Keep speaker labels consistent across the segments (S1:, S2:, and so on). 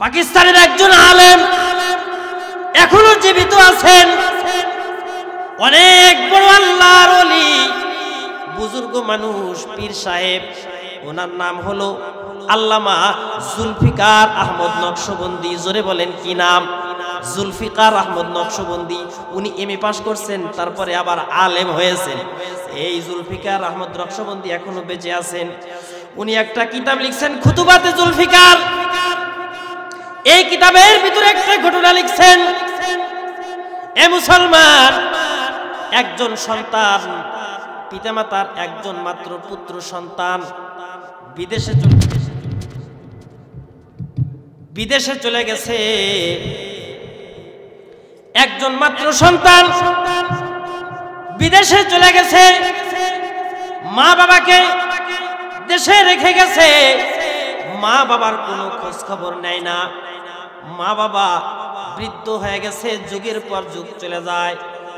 S1: পাকিস্তানের একজন আলেম এখনো জীবিত আছেন, অনেক বড় আল্লাহর ওলি, বুজুর্গ মানুষ, পীর সাহেব। ওনার নাম হলো আল্লামা জুলফিকার আহমদ নকশবন্দি। জোরে বলেন কি নাম? জুলফিকার আহমদ নকশবন্দি। উনি এমএ পাশ করছেন, তারপরে আবার আলেম হয়েছেন। এই জুলফিকার আহমদ নকশবন্দি এখনো বেঁচে আছেন। উনি একটা কিতাব লিখছেন, খুতুবাতে জুলফিকার। এই কিতাবের ভিতরে একটা ঘটনা লিখছেন, এ মুসলমান, একজন সন্তান, পিতামাতার একজন মাত্র পুত্র সন্তান বিদেশে চলে গেছে। একজন মাত্র সন্তান বিদেশে চলে গেছে, মা বাবাকে দেশে রেখে গেছে। মা বাবার কোনো খোঁজ খবর নেয় না। মা বাবা বৃদ্ধ হয়ে গেছে, যুগের পর যুগ চলে যায়,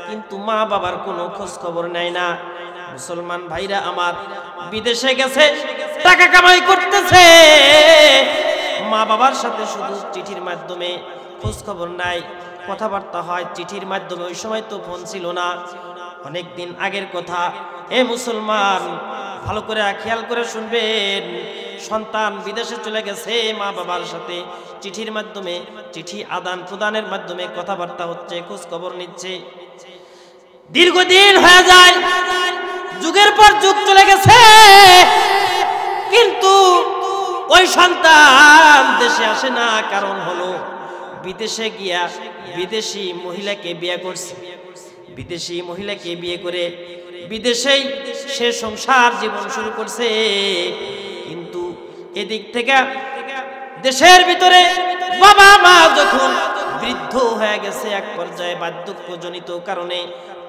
S1: কিন্তু মা বাবার কোনো খোঁজ খবর নেয় না। মুসলমান ভাইরা আমার, বিদেশে গেছে, টাকা কামাই করতেছে, মা বাবার সাথে শুধু চিঠির মাধ্যমে খোঁজ খবর নাই, কথাবার্তা হয় চিঠির মাধ্যমে। ওই সময় তো ফোন ছিল না, অনেক দিন আগের কথা। এ মুসলমান, ভালো করে খেয়াল করে শুনবেন। সন্তান বিদেশে চলে গেছে, মা বাবার সাথে চিঠির মাধ্যমে, চিঠি আদান প্রদানের মাধ্যমে কথাবার্তা হচ্ছে, খোঁজ খবর নিচ্ছে। দীর্ঘদিন হয়ে যায়, যুগের পর যুগ চলে গেছে, কিন্তু ওই সন্তান দেশে আসে না। কারণ হলো বিদেশে গিয়া বিদেশি মহিলাকে বিয়ে করছে। বিদেশি মহিলাকে বিয়ে করে বিদেশেই সে সংসার জীবন শুরু করছে। কিন্তু এদিক থেকে দেশের ভিতরে বাবা মা যখন বৃদ্ধ হয়ে গেছে, এক পর্যায়ে বার্ধক্যজনিত কারণে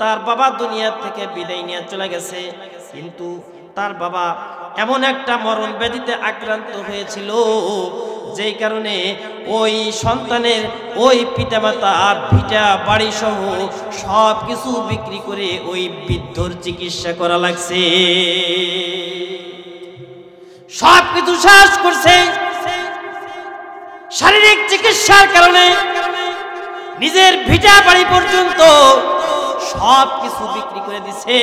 S1: তার বাবা দুনিয়া থেকে বিদায় নিয়ে চলে গেছে। কিন্তু তার বাবা এমন একটা মরণ ব্যাধিতে আক্রান্ত হয়েছিল, যেই কারণে ওই সন্তানের ওই পিতামাতার ভিটা বাড়ি সহ সব কিছু বিক্রি করে ওই বৃদ্ধর চিকিৎসা করা লাগছে। সব কিছু শেষ করছে। শারীরিক চিকিৎসার কারণে নিজের ভিটা বাড়ি পর্যন্ত সব কিছু বিক্রি করে দিছে।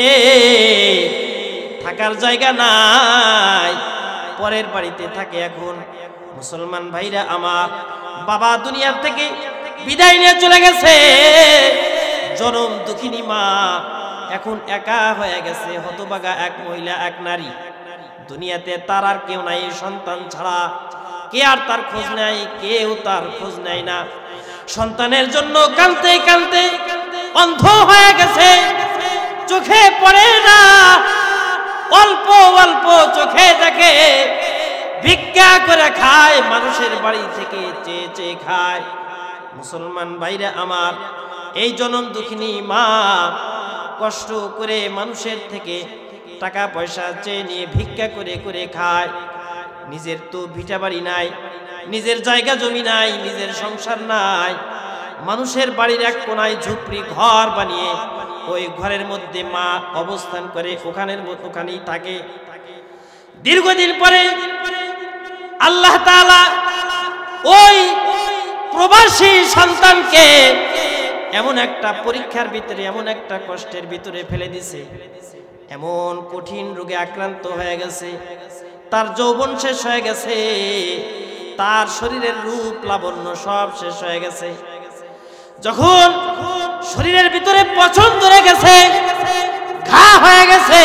S1: থাকার জায়গা নাই, পরের বাড়িতে থাকে এখন। মুসলমান ভাইরা আমার, বাবা দুনিয়া থেকে বিদায় নিয়ে চলে গেছে, জনম দুঃখিনী মা এখন একা হয়ে গেছে, হতভাগা এক মহিলা, এক নারী। দুনিয়াতে তার আর কেউ নাই সন্তান ছাড়া। কে আর তার খোঁজ নেয়? কেউ তার খোঁজ নেয় না। সন্তানের জন্য কাঁদতে কাঁদতে অন্ধ হয়ে গেছে, চোখে পড়ে না, অল্প অল্প চোখে দেখে, ভিক্ষা করে খায়, মানুষের বাড়ি থেকে চেয়ে চেয়ে খায়। মুসলমান ভাইরা আমার, এই জনম দুঃখিনী মা কষ্ট করে মানুষের থেকে টাকা পয়সা চেয়ে নিয়ে ভিক্ষা করে করে খায়। নিজের তো ভিটা বাড়ি নাই, নিজের জায়গা জমি নাই, নিজের সংসার নাই। মানুষের বাড়ির এক কোনায় ঝুপড়ি ঘর বানিয়ে ওই ঘরের মধ্যে মা অবস্থান করে, ওখানেই থাকে। দীর্ঘদিন পরে আল্লাহ তাআলা ওই প্রবাসী সন্তানকে এমন একটা পরীক্ষার ভিতরে, এমন একটা কষ্টের ভিতরে ফেলে দিছে, এমন কঠিন রোগে আক্রান্ত হয়ে গেছে, তার যৌবন শেষ হয়ে গেছে, তার শরীরের রূপ লাবণ্য সব শেষ হয়ে গেছে। যখন শরীরের ভিতরে পচন ধরে গেছে, ঘা হয়ে গেছে,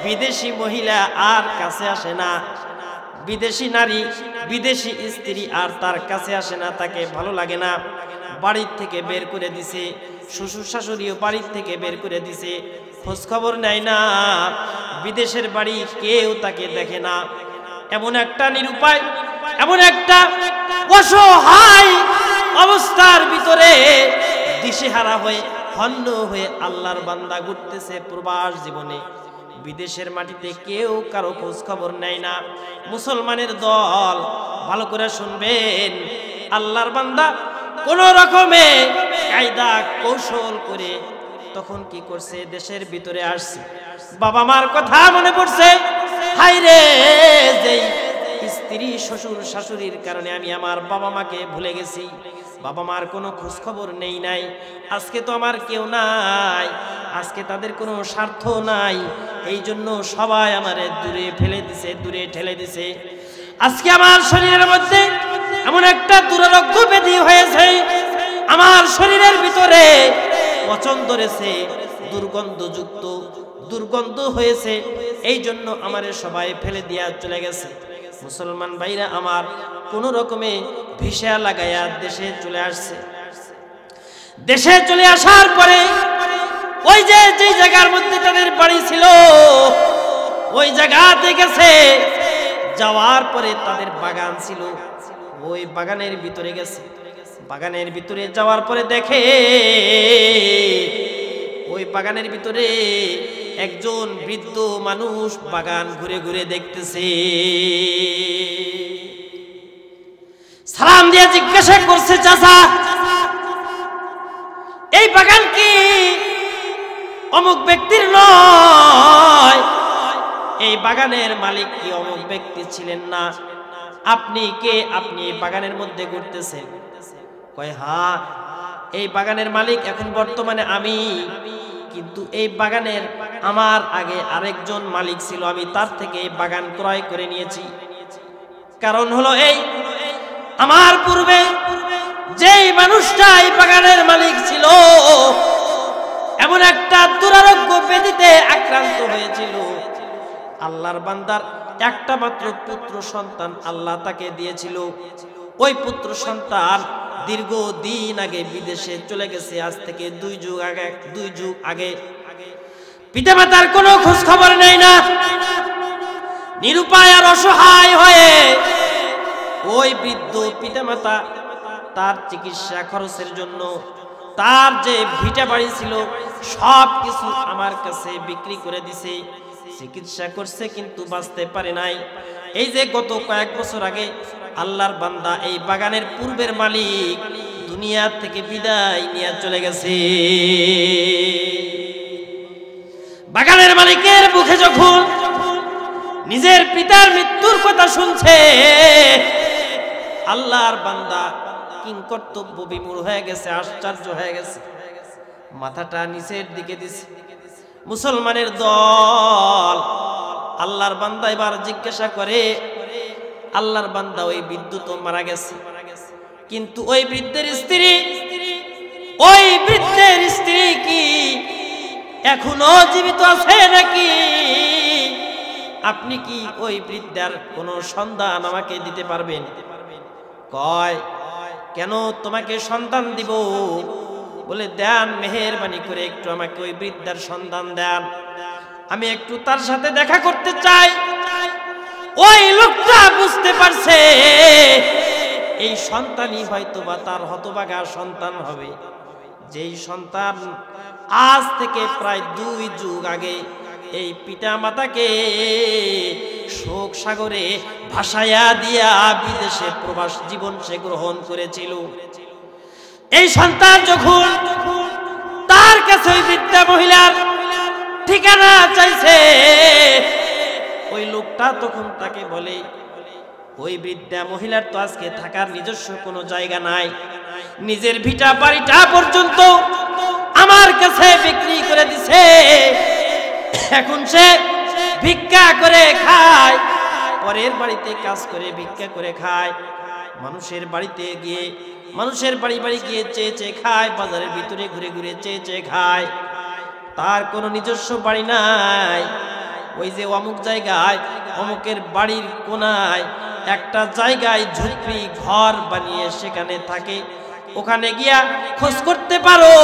S1: বিদেশি মহিলা আর কাছে আসে না, বিদেশি নারী, বিদেশি স্ত্রী আর তার কাছে আসে না, তাকে ভালো লাগে না। বাড়ির থেকে বের করে দিছে, শ্বশুর শাশুড়িও বাড়ির থেকে বের করে দিছে, খোঁজ খবর নেয় না, বিদেশের বাড়ি কেউ তাকে দেখে না। এমন একটা নিরুপায়, এমন একটা অসহায় অবস্থার ভিতরে দিশেহারা হয়ে, হন্য হয়ে আল্লাহর বান্দা ঘুরতেছে প্রবাস জীবনে। বিদেশের মাটিতে কেউ কারো খোঁজ খবর নেয় না। মুসলমানের দল, ভালো করে শুনবেন, আল্লাহর বান্দা কোন রকমে কায়দা কৌশল করে তখন কি করছে, দেশের ভিতরে আসছে। বাবা মার কথা মনে পড়ছে, হায় রে, যেই স্ত্রী শ্বশুর শাশুড়ির কারণে আমি আমার বাবা মাকে ভুলে গেছি, বাবা মার কোনো খোঁজ খবর নেই নাই। আজকে তো আমার কেউ নাই, আজকে তাদের কোনো স্বার্থ নাই, এই জন্য সবাই আমারে দূরে ফেলে দিছে, দূরে ঠেলে দিছে। আজকে আমার শরীরের মধ্যে এমন একটা দুরারোগ্য ব্যাধি হয়েছে, আমার শরীরের ভিতরে পচন ধরেছে, দুর্গন্ধযুক্ত দুর্গন্ধ হয়েছে, এই জন্য আমারে সবাই ফেলে দিয়া চলে গেছে। মুসলমান ভাইরা আমার কোন রকমে ভিসা লাগাইয়া দেশে চলে আসছে। দেশে চলে আসার পরে ওই যে জায়গার মধ্যে তাদের বাড়ি ছিল, ওই জায়গাতে গেছে। যাওয়ার পরে তাদের বাগান ছিল, ওই বাগানের ভিতরে গেছে। বাগানের ভিতরে যাওয়ার পরে দেখে ওই বাগানের ভিতরে একজন বৃদ্ধ মানুষ বাগান ঘুরে ঘুরে দেখতেছে। সালাম দিয়ে জিজ্ঞাসা করছে, চাচা এই বাগান কি অমুক ব্যক্তির নয়? এই বাগানের মালিক কি অমুক ব্যক্তি ছিলেন না? আপনি কে? আপনি এই বাগানের মধ্যে ঘুরতেছেন? কয় হ্যাঁ, এই বাগানের মালিক এখন বর্তমানে আমি, কিন্তু এই বাগানের আমার আগে আরেকজন মালিক ছিল, আমি তার থেকে এই বাগান ক্রয় করে নিয়েছি। কারণ হলো এই, আমার পূর্বে যেই মানুষটা এই বাগানের মালিক ছিল এমন একটা দুরারোগ্য ব্যাধিতে আক্রান্ত হয়েছিল, আল্লাহর বান্দার একটা মাত্র পুত্র সন্তান আল্লাহ তাকে দিয়েছিল। ওই পুত্র সন্তান দীর্ঘদিন আগে বিদেশে চলে গেছে, আজ থেকে 2 যুগ আগে। পিতামাতার কোনো খোঁজ খবর নেই না, নিরুপায় আর অসহায় হয়ে ওই বৃদ্ধ পিতামাতা তার চিকিৎসা খরচের জন্য তার যে ভিটা বাড়ি ছিল সব কিছু আমার কাছে বিক্রি করে দিছে। চিকিৎসা করছে কিন্তু বাঁচতে পারে নাই। এই যে গত কয়েক বছর আগে আল্লাহর বান্দা এই বাগানের পূর্বের মালিক দুনিয়া থেকে বিদায় নিয়ে চলে গেছে। বাগানের মালিকের মুখে যখন নিজের পিতার মৃত্যুর কথা শুনছে, আল্লাহর বান্দা কিংকর্তব্য বিমূঢ় হয়ে গেছে, আশ্চর্য হয়ে গেছে, মাথাটা নিচের দিকে দিছে। মুসলমানের দল আল্লাহর বান্দা এবার জিজ্ঞাসা করে, আল্লাহর বান্দা ওই বৃদ্ধ তো মারা গেছে, কিন্তু ওই বৃদ্ধের স্ত্রী কি এখনো জীবিত আছে নাকি? আপনি কি ওই বৃদ্ধার কোনো সন্ধান আমাকে দিতে পারবেন? কয় কেন, তোমাকে সন্ধান দিব? বলে দেন, মেহেরবানি করে একটু আমাকে ওই বৃদ্ধার সন্ধান দেন, আমি একটু তার সাথে দেখা করতে চাই। ওই লোকটা বুঝতে পারছে এই সন্তানই হয়তো বা তার হতভাগা সন্তান হবে, যেই সন্তান আজ থেকে প্রায় 2 যুগ আগে এই পিতা মাতাকে শোক সাগরে ভাসাইয়া দিয়া বিদেশে প্রবাস জীবন সে গ্রহণ করেছিল। এই সন্তান যখন তার কাছে ওই বৃদ্ধা মহিলার ঠিকানা চাইছে, ওই লোকটা তখন তাকে বলে, ওই বৃদ্ধা মহিলার তো আজকে থাকার নিজস্ব কোনো জায়গা নাই, নিজের ভিটা বাড়িটা পর্যন্ত আমার কাছে বিক্রি করে দিছে, এখন সে ভিক্ষা করে খায়, পরের বাড়িতে কাজ করে ভিক্ষা করে খায়, মানুষের বাড়িতে গিয়ে মানুষের বাড়ি গিয়ে চেয়ে চেয়ে খায়, বাজারের ভিতরে ঘুরে ঘুরে চেয়ে চেয়ে খায়, তার কোনো নিজস্ব বাড়ি নাই। ওই যে অমুক জায়গায় অমুকের বাড়ির কোনায় একটা জায়গায় ঝুপড়ি ঘর বানিয়ে সেখানে থাকে, ওখানে গিয়া খোঁজ করতে পারো,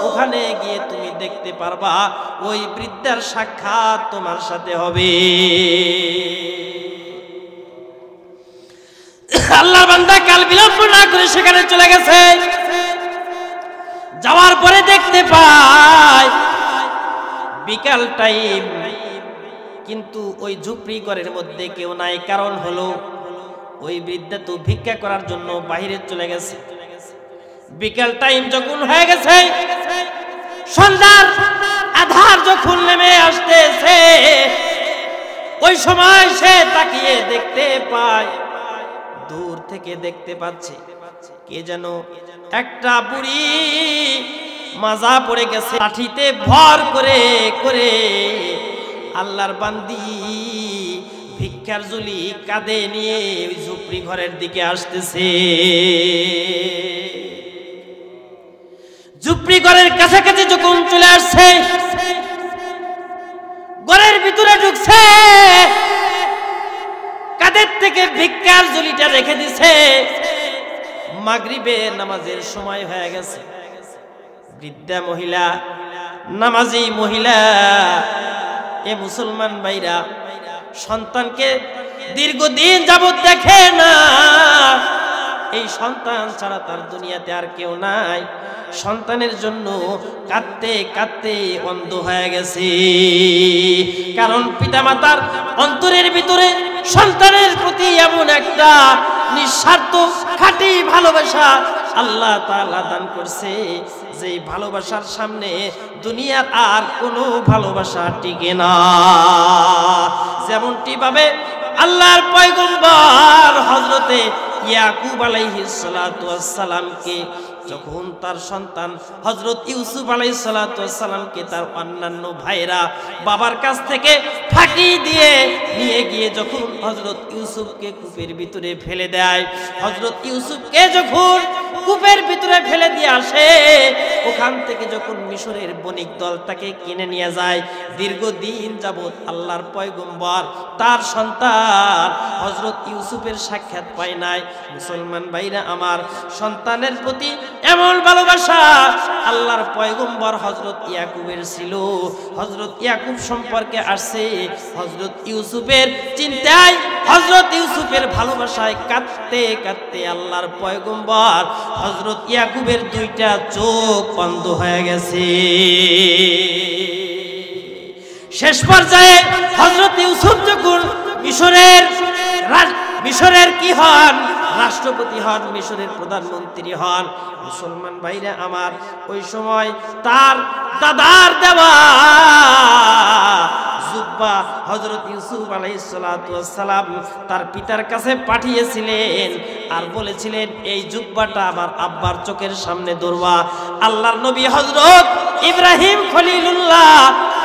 S1: ওখানে গিয়ে তুমি দেখতে পারবা ওই বৃদ্ধার সাক্ষাৎ তোমার সাথে হবে। আল্লাহর বান্দা কাল বিলম্ব না করে সেখানে চলে গেছে। যাওয়ার পরে দেখতে পায় বিকাল টাইম, কিন্তু ওই ঝুপড়ি ঘরের মধ্যে কেউ নাই। কারণ হলো ওই বৃদ্ধা তো ভিক্ষা করার জন্য বাইরে চলে গেছে। বিকাল টাইম যখন হয়ে গেছে, সন্ধ্যার আধার যখন নেমে আসতেছে, ওই সময় সে তাকিয়ে দেখতে পায়, দূর থেকে দেখতে পাচ্ছে কে যেন একটা বুড়ি মাজা পড়ে গেছে, লাঠিতে ভর করে করে আল্লাহর বান্দি ভিক্ষার ঝুলি কাঁধে নিয়ে ওই ঝুপড়ি ঘরের দিকে আসতেছে। ঝুপড়ি ঘরের কাছাকাছি যখন চলে আসছে, ঘরের ভিতরে ঢুকছে, কাঁধের থেকে ভিক্ষার ঝুলিটা রেখে দিছে। মাগরিবের নামাজের সময় হয়ে গেছে। বৃদ্ধা মহিলা, নামাজি মহিলা, এ মুসলমান ভাইরা সন্তানকে দীর্ঘদিন যাবত দেখে না। এই সন্তান ছাড়া তার দুনিয়াতে আর কেউ নাই। সন্তানের জন্য কাঁদতে কাঁদতে অন্ধ হয়ে গেছে। কারণ পিতামাতার অন্তরের ভিতরে সন্তানের প্রতি এমন একটা নিঃস্বার্থ খাঁটি ভালোবাসা আল্লাহ তাআলা দান করছে, যে ভালোবাসার সামনে দুনিয়ার আর কোনো ভালোবাসা টিকে না। যেমনটি ভাবে আল্লাহর পয়গম্বর হযরতে ইয়াকুব আলাইহিস সালাতু ওয়াস সালামকে যখন তার সন্তান হযরত ইউসুফ আলাইহিস সালাতু ওয়াস সালামকে তার অন্যান্য ভাইরা বাবার কাছ থেকে ফাঁকি দিয়ে নিয়ে গিয়ে যখন হযরত ইউসুফকে কূপের ভিতরে ফেলে দেয়, হযরত ইউসুফকে যখন কূপের ভিতরে ফেলে দিয়ে আসে, ওখান থেকে যখন মিশরের বণিক দল তাকে কিনে নিয়ে যায়, দীর্ঘদিন যাবত আল্লাহর পয়গম্বর তার সন্তান হযরত ইউসুফের সাক্ষাৎ পায় নাই। মুসলমান ভাইরা আমার, সন্তানের প্রতি এমন ভালোবাসা আল্লাহর পয়গম্বর হযরত ইয়াকুবের ছিল। হযরত ইয়াকুব সম্পর্কে আসছে, হযরত ইউসুফের চিন্তায়, হযরত ইউসুফের ভালোবাসায় কাঁদতে কাঁদতে আল্লাহর পয়গম্বর হযরত ইয়াকুবের দুইটা চোখ বন্ধ হয়ে গেছে। শেষ পর্যায়ে হযরত ইউসুফ যখন মিশরের কি হন, রাষ্ট্রপতি হন, মিশরের প্রধানমন্ত্রী হন। মুসলমান ভাইরা আমার, ওই সময় তার দাদার দেওয়া জুব্বা হযরত ইউসুফ আলাইহিস সালাতু ওয়াস সালাম তার পিতার কাছে পাঠিয়েছিলেন আর বলেছিলেন, এই জুব্বাটা আমার আব্বার চোখের সামনে ধরবা। আল্লাহর নবী হযরত ইব্রাহিম খলিলুল্লাহ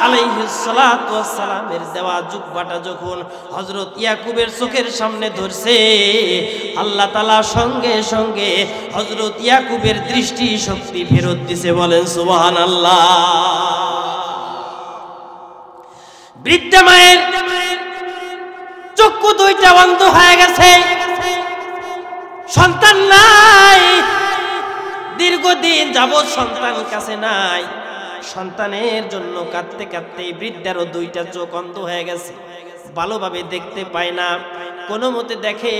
S1: আলাইহিস সালাতু ওয়াস সালামের দেওয়া জুব্বাটা যখন হযরত ইয়াকুবের চোখের সামনে ধরছে, আল্লাহ তাআলা সঙ্গে সঙ্গে হযরত ইয়াকুবের দৃষ্টি শক্তি ফেরত দিয়েছে। বলেন সুবহানাল্লাহ। বৃদ্ধা মায়ের চক্ষু দুইটা বন্ধ হয়ে গেছে, সন্তান নাই, দীর্ঘদিন যাবত সন্তান কাছে নাই। সন্তানের জন্য কাঁদতে কাঁদতে বৃদ্ধারও দুইটা চোখ অন্ধ হয়ে গেছে, ভালোভাবে দেখতে পায় না। কোনো মতে দেখে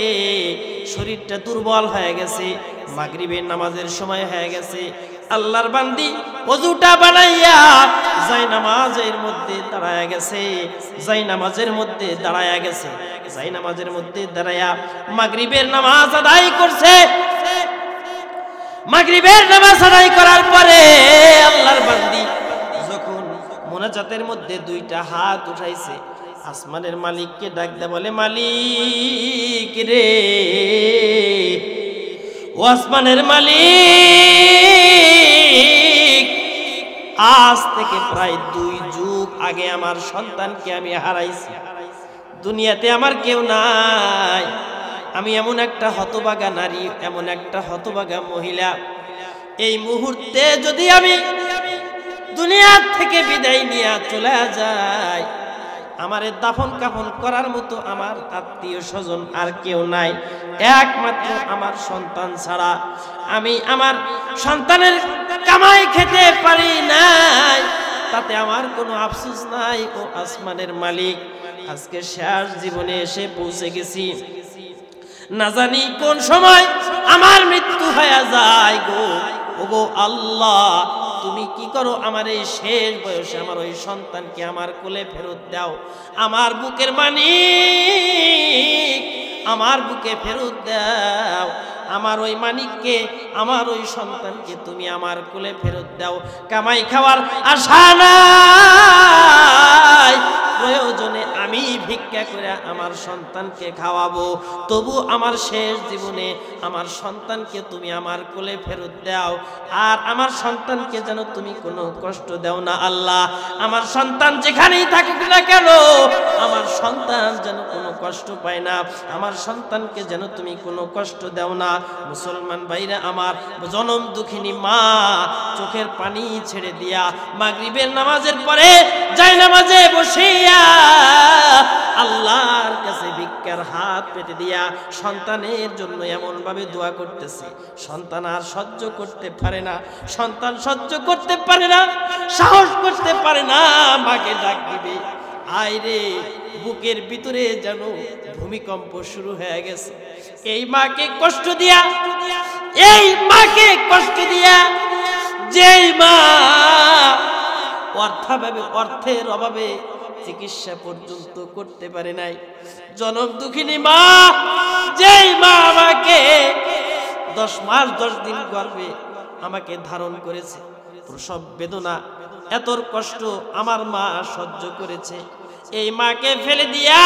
S1: শরীরটা দুর্বল হয়ে গেছে। মাগরিবের নামাজের সময় হয়ে গেছে। আল্লাহর বান্দি ওযুটা বানাইয়া জায়নামাজের মধ্যে দাঁড়ায়া গেছে, জায়নামাজের মধ্যে দাঁড়ায়া গেছে, জায়নামাজের মধ্যে দাঁড়ায়া মাগরিবের নামাজ আদায় করছে। মাগরিবের নামাজ আদায় করার পরে আল্লাহর বান্দি যখন মোনাজাতের মধ্যে দুইটা হাত উঠাইছে, আসমানের মালিককে ডাক দেয়, বলে, মালিক রে, ও আসমানের মালিক, আজ থেকে প্রায় 2 যুগ আগে আমার সন্তানকে আমি হারাইছি। দুনিয়াতে আমার কেউ নাই। আমি এমন একটা হতভাগা নারী, এমন একটা হতভাগা মহিলা। এই মুহূর্তে যদি আমি দুনিয়া থেকে বিদায় নিয়ে চলে যাই, আমারে দাফন কাফন করার মতো আমার আত্মীয় স্বজন আর কেউ নাই, একমাত্র আমার সন্তান ছাড়া। আমি আমার সন্তানের কামাই খেতে পারি নাই, তাতে আমার কোনো আফসোস নাই। ও আসমানের মালিক, আজকে শেষ জীবনে এসে পৌঁছে গেছি, না জানি কোন সময় আমার মৃত্যু হয়ে যায় গো। ওগো আল্লাহ, তুমি কি করো, আমার এই শেষ বয়সে আমার ওই সন্তানকে আমার কোলে ফেরত দাও। আমার বুকের মানিক, আমার বুকে ফেরত দাও। আমার ওই মানিককে, আমার ওই সন্তানকে তুমি আমার কোলে ফেরত দাও। কামাই খাওয়ার আশা নাই, প্রয়োজনে আমি ভিক্ষা করে আমার সন্তানকে খাওয়াবো, তবু আমার শেষ জীবনে আমার সন্তানকে তুমি আমার কোলে ফেরত দাও, আর আমার সন্তানকে যেন তুমি কোনো কষ্ট দাও না আল্লাহ। আমার সন্তান যেখানেই থাকুক না কেন, আমার সন্তান যেন কোনো কষ্ট পায় না, আমার সন্তানকে যেন তুমি কোনো কষ্ট দাও না। মুসলমান ভাইরা আমার, জনম দুঃখিনী মা চোখের পানি ছেড়ে দিয়া মাগরিবের নামাজের পরে যায় নামাজে বসিয়া আল্লাহর কাছে ভিক্ষার হাত পেতে দিয়া সন্তানের জন্য এমন ভাবে দোয়া করতেছে, সন্তান আর সহ্য করতে পারে না, সন্তান সহ্য করতে পারে না, সাহস করতে পারে না, মাকে ডাক দিবে। আয় রে, বুকের ভিতরে যেন ভূমিকম্প শুরু হয়ে গেছে। এই মাকে কষ্ট দিয়া, এই মাকে কষ্ট দিয়া, যেই মা অর্থের অভাবে চিকিৎসা পর্যন্ত করতে পারে নাই, জনম দুঃখিনী মা, যেই মা আমাকে 10 মাস 10 দিন গর্ভে আমাকে ধারণ করেছে, প্রসব বেদনা এত কষ্ট আমার মা সহ্য করেছে, এই মাকে ফেলে দিয়া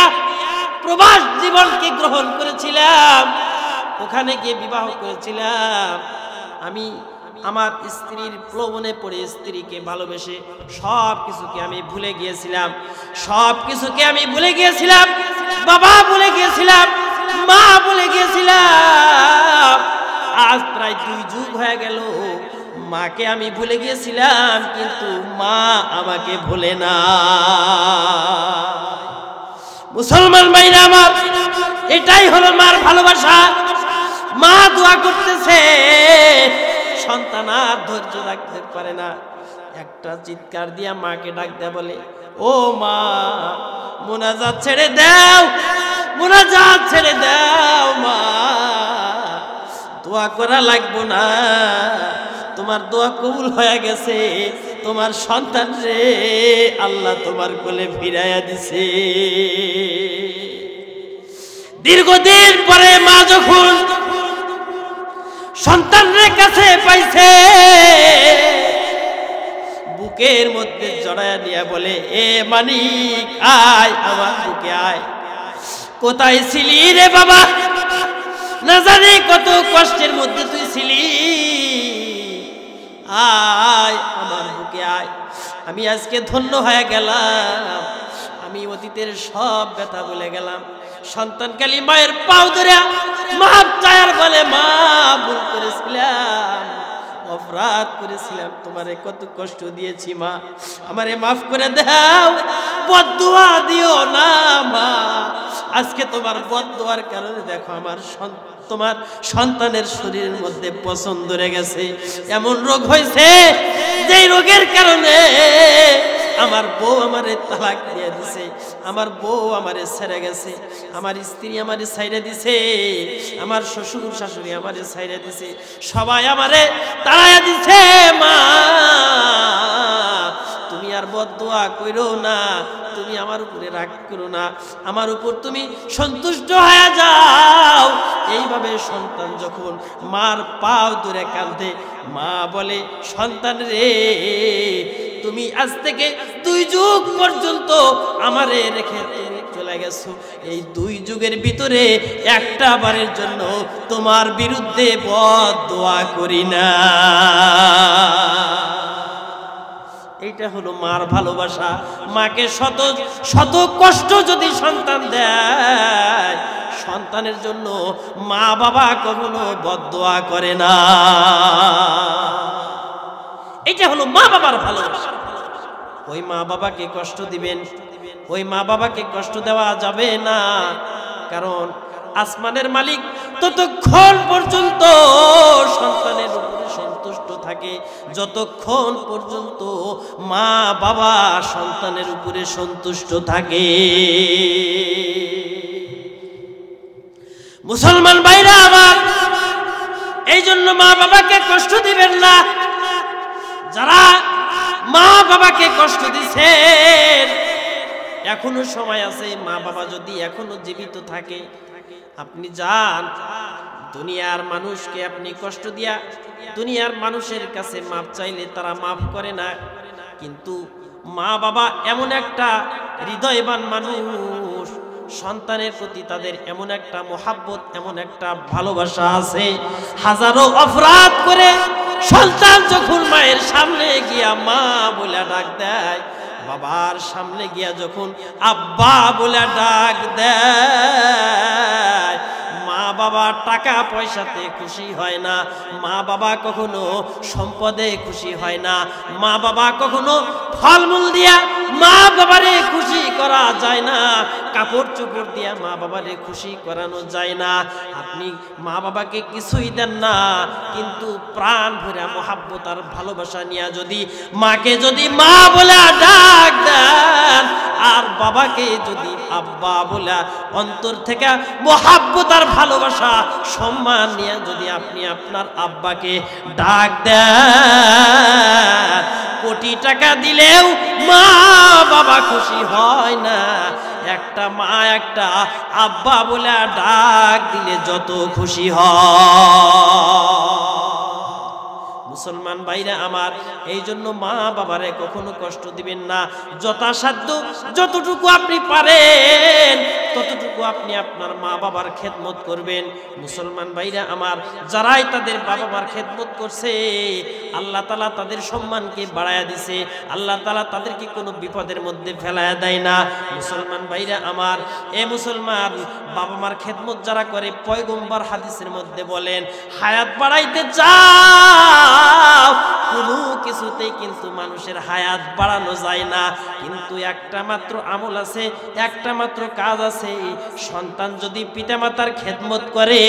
S1: প্রবাস জীবনকে গ্রহণ করেছিলাম, ওখানে গিয়ে বিবাহ করেছিলাম। আমি আমার স্ত্রীর প্রলোভনে পড়ে স্ত্রীকে ভালোবেসে সব কিছুকে আমি ভুলে গিয়েছিলাম, সব কিছুকে আমি ভুলে গিয়েছিলাম, বাবা ভুলে গিয়েছিলাম, মা ভুলে গিয়েছিলাম। আজ প্রায় 2 যুগ হয়ে গেল, মাকে আমি ভুলে গিয়েছিলাম, কিন্তু মা আমাকে ভুলে না। মুসলমান ভাইরা আমার, এটাই হলো মার ভালোবাসা। মা দোয়া করতেছে, সন্তান আর ধৈর্য রাখতে পারে না, একটা চিৎকার দিয়া মাকে ডাক দেয়া বলে, ও মা, মুনাজাত ছেড়ে দাও, মুনাজাত ছেড়ে দাও মা, দোয়া করা লাগবো না, তোমার দোয়া কবুল হয়ে গেছে, তোমার সন্তান রে আল্লাহ তোমার কোলে ফিরাইয়া দিছে। দীর্ঘদিন পরে মা যখন সন্তানের কাছে পাইছে, বুকের মধ্যে জড়ায়া নিয়ে বলে, এ মানিক আয়, আমার বুকে আয়, কোথায় ছিলি রে বাবা, না জানি কত কষ্টের মধ্যে তুই ছিলি, আয় আমার বুকে আয়। আমি আজকে ধন্য হয়ে গেলাম, আমি অতীতের সব ব্যথা বলে গেলাম। সন্তান কালী মায়ের পাও ধরে মাপ চায়ার বলে, মা ভুল করেছিলাম, অপরাধ করেছিলাম, তোমারে কত কষ্ট দিয়েছি মা, আমারে মাফ করে দাও, বদদুয়া দিও না মা। আজকে তোমার বদদুয়ার কারণে দেখো আমার তোমার সন্তানের শরীরের মধ্যে পচন ধরে গেছে, এমন রোগ হয়েছে যেই রোগের কারণে আমার বউ আমারে তালাক দিয়ে দিছে, আমার বউ আমারে ছেড়ে গেছে, আমার স্ত্রী আমারে ছাইড়া দিছে, আমার শ্বশুর শাশুড়ি আমারে ছাইড়া দিছে, সবাই আমারে তাড়াইয়া দিছে। মা তুমি আর বদদুয়া কইরো না, তুমি আমার উপরে রাগ করো না, আমার উপর তুমি সন্তুষ্ট হয়ে যাও। এইভাবে সন্তান যখন মার পাও ধরে কাঁদে, মা বলে, সন্তান রে, তুমি আজ থেকে 2 যুগ পর্যন্ত আমারে রেখে তুমি চলে গেছো, এই 2 যুগের ভিতরে একটা বারের জন্য তোমার বিরুদ্ধে বদদুয়া করি না। এইটা হলো মার ভালোবাসা। মাকে শত শত কষ্ট যদি সন্তান দেয়, সন্তানের জন্য মা বাবা কখনো বদদুয়া করে না। এটা হলো মা বাবার ভালোবাসা। ওই মা বাবাকে কষ্ট দিবেন, ওই মা বাবাকে কষ্ট দেওয়া যাবে না, কারণ আসমানের মালিক ততক্ষণ পর্যন্ত সন্তানের উপরে সন্তুষ্ট থাকে যতক্ষণ পর্যন্ত মা বাবা সন্তানের উপরে সন্তুষ্ট থাকে। মুসলমান ভাইরা আমার, এই জন্য মা বাবাকে কষ্ট দিবেন না। যারা মা বাবাকে কষ্ট দিচ্ছেন, এখনো সময় আছে। মা বাবা যদি এখনো জীবিত থাকে, আপনি যান, দুনিয়ার মানুষকে আপনি কষ্ট দিয়া দুনিয়ার মানুষের কাছে মাপ চাইলে তারা মাফ করে না, কিন্তু মা বাবা এমন একটা হৃদয়বান মানুষ সন্তানের প্রতি তাদের এমন একটা মোহাব্বত, এমন একটা ভালোবাসা আছে, হাজারো অপরাধ করে সন্তান যখন মায়ের সামনে গিয়া মা বলে ডাক দেয়, বাবার সামনে গিয়া যখন আব্বা বলে ডাক দেয়, মা বাবা টাকা পয়সাতে খুশি হয় না, মা বাবা কখনো সম্পদে খুশি হয় না, মা বাবা কখনো ফলমূল দিয়া মা বাবারে খুশি করা যায় না, কাপড় চোপড় দিয়া মা বাবারে খুশি করানো যায় না। আপনি মা বাবাকে কিছুই দেন না, কিন্তু প্রাণ ভরে মোহাব্বত আর ভালোবাসা নিয়ে যদি মাকে যদি মা বলে ডাক দেন আর বাবাকে যদি আব্বা বলে অন্তর থেকে মোহাব্বত আর ভালোবাসা সম্মান নিয়ে যদি আপনি আপনার আব্বাকে ডাক দেন, কোটি টাকা দিলেও মা বাবা খুশি হয় না। একটা মা একটা আব্বা বলে ডাক দিলে যত খুশি হয়। মুসলমান ভাইরা আমার, এই জন্য মা বাবারে কখনো কষ্ট দিবেন না। যথাসাধ্য যতটুকু আপনি পারেন ততটুকু আপনি আপনার মা বাবার খেদমত করবেন। মুসলমান ভাইরা আমার, যারাই তাদের বাবা মার খেদমত করছে আল্লাহ তাআলা তাদের সম্মানকে বাড়ায়া দিছে, আল্লাহ তাআলা তাদেরকে কোনো বিপদের মধ্যে ফেলায়া দেয় না। মুসলমান ভাইরা আমার, এ মুসলমান, বাবা মার খেদমত যারা করে, পয়গম্বর হাদিসের মধ্যে বলেন, হায়াত বাড়াইতে চাও, কোনো কিছুতেই কিন্তু মানুষের হায়াত বাড়ানো যায় না, কিন্তু একটা মাত্র আমল আছে, একটা মাত্র কাজ আছে। সন্তান যদি পিতামাতার খেদমত করে,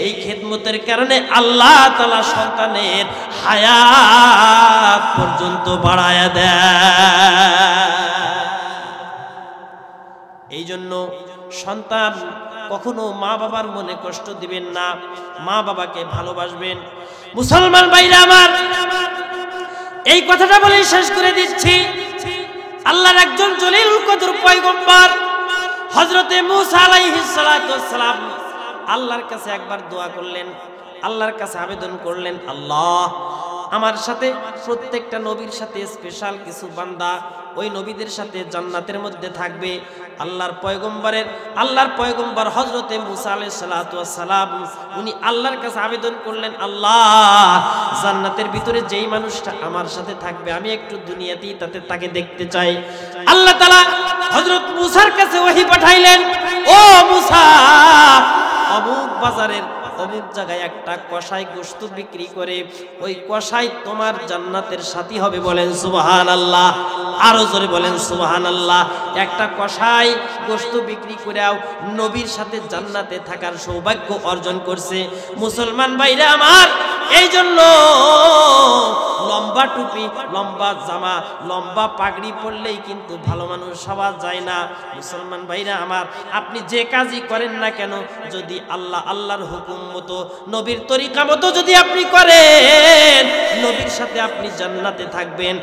S1: এই খেদমতের কারণে আল্লাহ তাআলা সন্তানের হায়াত পর্যন্ত বাড়ায়া দেয়। এই জন্য সন্তান কখনো মা বাবার মনে কষ্ট দিবেন না, মা বাবাকে ভালোবাসবেন। মুসলমান ভাইরা আমার, এই কথাটা বলে শেষ করে দিচ্ছি। আল্লাহর একজন জলিল কদর পয়গম্বর হযরতে মূসা আলাইহিস সালাতু ওয়াস সালাম আল্লাহর কাছে একবার দোয়া করলেন, আল্লাহর কাছে আবেদন করলেন, আল্লাহ, আমার সাথে প্রত্যেকটা নবীর সাথে স্পেশাল কিছু বান্দা ওই নবীদের সাথে জান্নাতের মধ্যে থাকবে। আল্লাহর পয়গম্বর হযরতে মূসা আলাইহিস সালাতু ওয়াস সালাম উনি আল্লাহর কাছে আবেদন করলেন, আল্লাহ, জান্নাতের ভিতরে যেই মানুষটা আমার সাথে থাকবে আমি একটু দুনিয়াতেই তাকে দেখতে চাই। আল্লাহ তাআলা হযরত মূসার কাছে ওহী পাঠাইলেন, ও মূসা, অমুক বাজারের অমুক জায়গায় একটা কষাই গোশত বিক্রি করে, ওই কষাই তোমার জান্নাতের সাথী হবে। বলেন সুবহানাল্লাহ, আরো জোরে বলেন সুবহানাল্লাহ। একটা কষাই গোশত বিক্রি করেও নবীর সাথে জান্নাতে থাকার সৌভাগ্য অর্জন করছে। মুসলমান ভাইরা আমার, এই জন্য লম্বা টুপি, লম্বা জামা, লম্বা পাগড়ি পরলেই কিন্তু ভালো মানুষ হওয়া যায় না। মুসলমান ভাইরা আমার, আপনি যে কাজই করেন না কেন, যদি আল্লাহর হুকুম মতো, নবীর তরিকা মতো যদি আপনি করেন, নবীর সাথে আপনি জান্নাতে থাকবেন।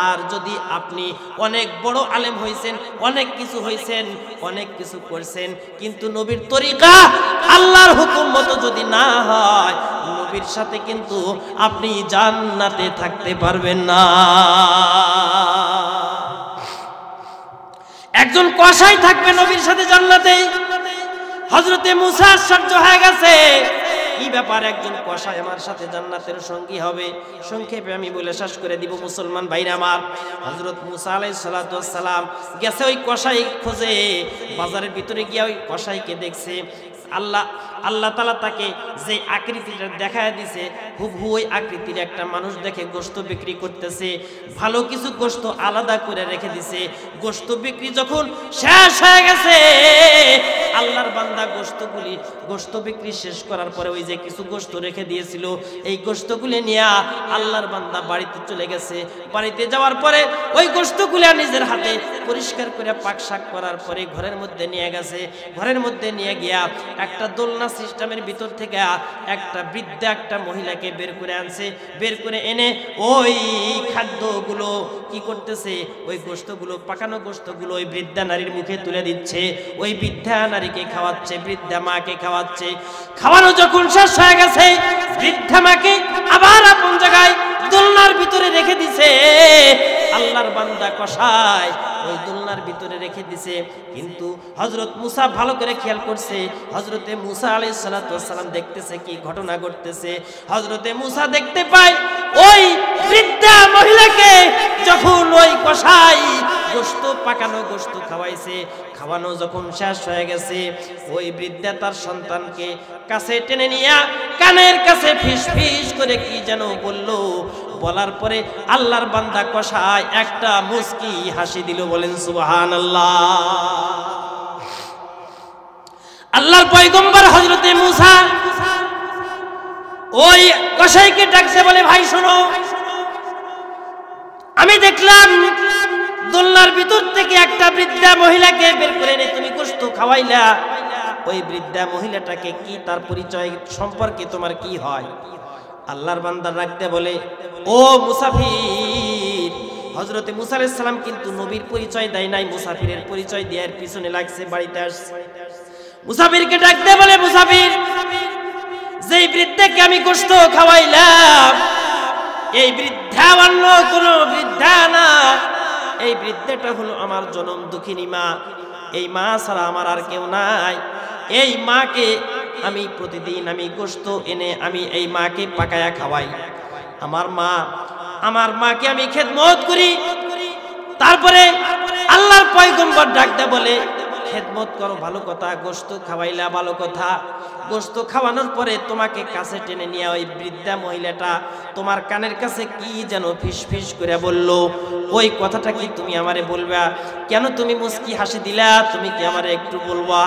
S1: আর যদি আপনি অনেক বড় আলেম হইছেন, অনেক কিছু হইছেন, অনেক কিছু করছেন, কিন্তু নবীর তরিকা আল্লাহর হুকুম মতো যদি না হয়, নবীর সাথে কিন্তু আপনি জান্নাতে থাকতে পারবেন না। একজন কসাই থাকবে নবীর সাথে জান্নাতে। হযরতে মূসা আশ্চর্য হয়ে গেছে, কি ব্যাপার, একজন কসাই আমার সাথে জান্নাতের সঙ্গী হবে? সংক্ষেপে আমি বলে শেষ করে দিব। মুসলমান ভাইরা আমার, হযরত মূসা আলাইহিস সালাতু ওয়াস সালাম গেছে ওই কসাই খোঁজে, বাজারের ভিতরে গিয়ে ওই কসাইকে দেখছে। আল্লাহ তাআলা তাকে যে আকৃতিটা দেখায় দিছে, হুবহু ওই আকৃতির একটা মানুষ দেখে গোশত বিক্রি করতেছে। ভালো কিছু গোশত আলাদা করে রেখে দিছে। গোশত বিক্রি যখন শেষ হয়ে গেছে, আল্লাহর বান্দা গোশত বিক্রি শেষ করার পরে ওই যে কিছু গোশত রেখে দিয়েছিল, এই গোশতগুলি নিয়ে আল্লাহর বান্দা বাড়িতে চলে গেছে। বাড়িতে যাওয়ার পরে ওই গোশতগুলি নিজের হাতে পরিষ্কার করে পাক শাক করার পরে ঘরের মধ্যে নিয়ে গেছে। ঘরের মধ্যে নিয়ে গিয়া একটা দোলনা সিস্টেমের ভিতর থেকে একটা বৃদ্ধা একটা মহিলাকে বের করে আনছে। বের করে এনে ওই খাদ্যগুলো কি করতেছে, ওই গোশতগুলো, পাকানো গোশতগুলো ওই বৃদ্ধা নারীর মুখে তুলে দিচ্ছে। ওই বৃদ্ধা নারীকে খাওয়াচ্ছে, বৃদ্ধা মাকে খাওয়াচ্ছে। খাওয়ানো যখন শেষ হয়ে গেছে, বৃদ্ধা মাকে আবার আপন জায়গায় দোলনার ভিতরে রেখে দিছে। আল্লাহর বান্দা কসাই ওই দোলনার ভিতরে রেখে দিছে। কিন্তু হযরত মুসা ভালো করে খেয়াল করছে, হযরতে মুসা আলাইহিস সালাতু ওয়াস সালাম দেখতেছে কি ঘটনা ঘটতেছে। হযরতে মুসা দেখতে পায় ওই বৃদ্ধা মহিলাকে যখন ওই কসাই গোশত পাকানো গোশত খাওয়াইছে, খাওয়ানো যখন শেষ হয়ে গেছে, ওই বৃদ্ধা তার সন্তানকে কাছে টেনে নিয়ে কানের কাছে ফিস ফিস করে কি যেন বলল। বলার পরে আল্লাহর বান্দা কসাই একটা মুস্কি হাসি দিল। বলেন সুবহানাল্লাহ। আল্লাহর পয়গম্বর হযরতে মুসা ওই কসাইকে ডাকছে, বলে ভাই শোনো, আমি দেখলাম দোলনার ভিতর থেকে একটা বৃদ্ধা মহিলাকে বের করে এনে তুমি গোশত খাওয়াইলা। ওই বৃদ্ধা মহিলাটাকে কি, তার পরিচয় সম্পর্কে তোমার কি হয়? আল্লাহর বান্দা রাখতে বলে, ও মুসাফির। হযরতে মুসা আলাইহিস সালাম কিন্তু নবীর পরিচয় দেয় নাই, মুসাফিরের পরিচয় দেওয়ার পিছনে লাগছে, বাড়িতে আসছে। মুসাফিরকে ডাকতে বলে, মুসাফির, যেই বৃদ্ধাকে আমি গোশত খাওয়াইলাম এই বৃদ্ধা অন্য কোনো বৃদ্ধা না, এই বৃদ্ধাটা হলো আমার জনম দুঃখিনী মা। এই মা ছাড়া আমার আর কেউ নাই। এই মাকে আমি প্রতিদিন আমি গোশত এনে আমি এই মাকে পাকায়া খাওয়াই। আমার মাকে আমি খেদমত করি। তারপরে আল্লাহর পয়গম্বর ডাকতে বলে, খেদমত করো ভালো কথা, গোশত খাওয়াইলা ভালো কথা। গোশত খাওয়ানোর পরে তোমাকে কাছে টেনে নিয়ে ওই বৃদ্ধা মহিলাটা তোমার কানের কাছে কি যেন ফিস ফিস করে বলল। ওই কথাটা কি তুমি আমারে বলবা? কেন তুমি মুস্কি হাসি দিলা? তুমি কি আমারে একটু বলবা?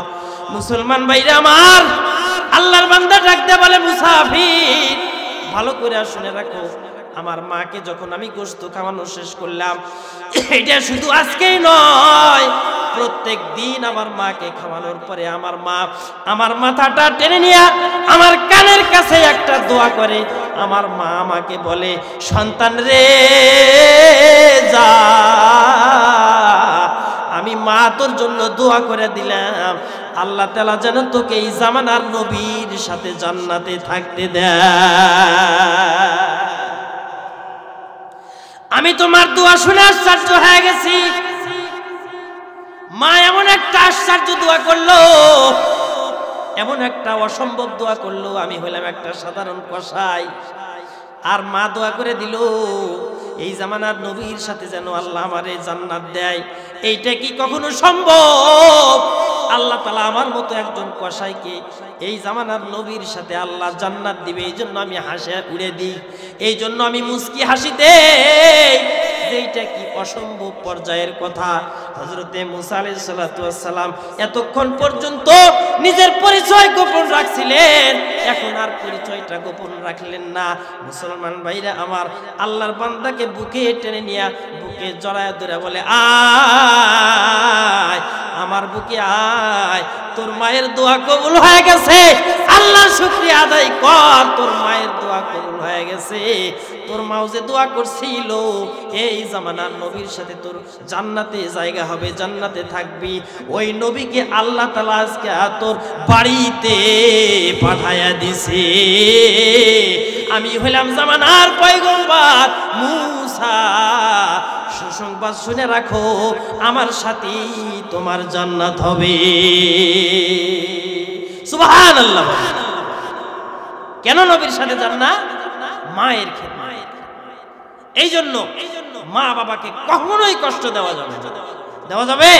S1: মুসলমান ভাইরা আমার, আল্লাহর বান্দা ডাকতে বলে, মুসাফির ভালো করে শুনে রাখো, আমার মাকে যখন আমি গোশত খাওয়ানো শেষ করলাম, এটা শুধু আজকেই নয়, প্রত্যেক দিন আমার মাকে খাওয়ানোর পরে আমার মা আমার মাথাটা টেনে নিয়ে আমার কানের কাছে একটা দোয়া করে। আমার মা আমাকে বলে, সন্তান রে যা, আমি মা তোর জন্য দোয়া করে দিলাম, আল্লাহ তাআলা যেন তোকে এই জামানার নবীর সাথে জান্নাতে থাকতে দেয়। আমি তোমার দোয়া শুনে আশ্চর্য হয়ে গেছি। মা এমন একটা আশ্চর্য দোয়া করলো, এমন একটা অসম্ভব দোয়া করলো। আমি হলাম একটা সাধারণ কসাই, আর মা দোয়া করে দিল এই জামানার নবীর সাথে যেন আল্লাহ আমারে জান্নাত দেয়। এইটা কি কখনো সম্ভব? আল্লাহ তাআলা আমার মতো একজন কসাইকে এই জামানার নবীর সাথে আল্লাহ জান্নাত দিবে, এই জন্য আমি হাসি উড়ে দিই, এই জন্য আমি মুস্কি হাসি দেই। এইটা কি অসম্ভব পর্যায়ের কথা। হযরতে মুসা আলাইহিস সালাতু ওয়াস সালাম এতক্ষণ পর্যন্ত নিজের পরিচয় গোপন রাখছিলেন, এখন আর পরিচয়টা গোপন রাখলেন না। মুসলমান ভাইরা আমার, আল্লাহর বান্দাকে বুকে টেনে নিয়ে বুকে জড়ায় ধরে বলে, আয় আমার বুকে আয়, তোর মায়ের দোয়া কবুল হয়ে গেছে, আল্লাহর শুকরিয়া আদায় কর, তোর মায়ের দোয়া কবুল হয়ে গেছে। তোর মাও যে দোয়া করছিল এই জামানার নবীর সাথে তোর জান্নাতে জায়গা হবে, জান্নাতে থাকবি, ওই নবীকে আল্লাহ তাআলা আজকে তোর বাড়িতে পাঠায়া দিছে। আমি হইলাম জামানার পয়গম্বর মুসা, সুসংবাদ শুনে রাখো, আমার সাথে তোমার জান্নাত হবে। সুবহানাল্লাহ। কেন নবীর সাথে জান্নাত? মায়ের খেদমত। এই জন্য মা বাবাকে কখনোই কষ্ট দেওয়া যাবে না, দেওয়া যাবে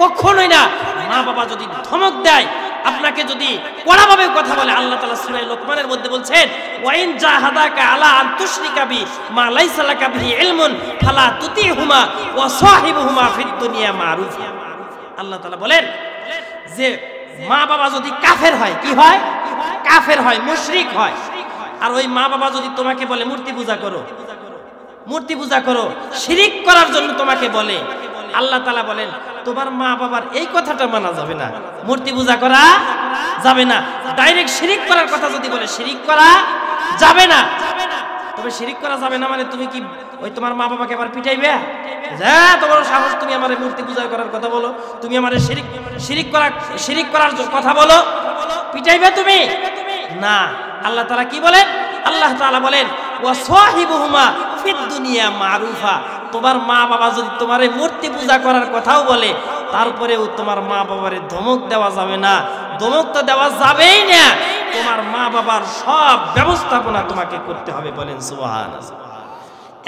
S1: কখনোই না। মা বাবা যদি ধমক দেয়, আপনাকে যদি কড়াভাবে কথা বলে, আল্লাহ তাআলা সূরা লোকমানের মধ্যে বলছেন, ওয়াইন জাহাদাকা আলা আন তুশরিকা বি মা লাইসা লাকা বিহি ইলমুন ফালা তুতিহুমা ওয়া সাহিবুহুমা ফিদ দুনিয়া মারুফা। আল্লাহ তাআলা বলেন যে মা বাবা যদি কাফের হয়, কি হয়? কাফের হয়, মুশরিক হয়। আর ওই মা বাবা যদি তোমাকে বলে মূর্তি পূজা করো, মূর্তি পূজা করো, শিরিক করার জন্য তোমাকে বলে, আল্লাহ তাআলা বলেন তোমার মা বাবার এই কথাটা মানা যাবে না, মূর্তি পূজা করা যাবে না। ডাইরেক্ট শিরিক করার কথা যদি বলে, শিরিক করা যাবে না। তবে শিরিক করা যাবে না মানে তুমি কি ওই তোমার মা বাবাকে আবার পিটাইবে? যা তোমার সাহস, তুমি আমারে মূর্তি পূজা করার কথা বলো, তুমি আমারে শিরিক করার কথা বলো, পিটাইবে তুমি? না। আল্লাহ তাআলা কি বলেন? আল্লাহ তাআলা বলেন ওয়া সাহিবুহুমা ফিদ দুনিয়া মারুফা, তোমার মা বাবা যদি তোমার এই মূর্তি পূজা করার কথাও বলে, তারপরেও তোমার মা বাবারে ধমক দেওয়া যাবে না। ধমক তো দেওয়া যাবেই না, তোমার মা বাবার সব ব্যবস্থাপনা তোমাকে করতে হবে। বলেন সুবহানাল্লাহ।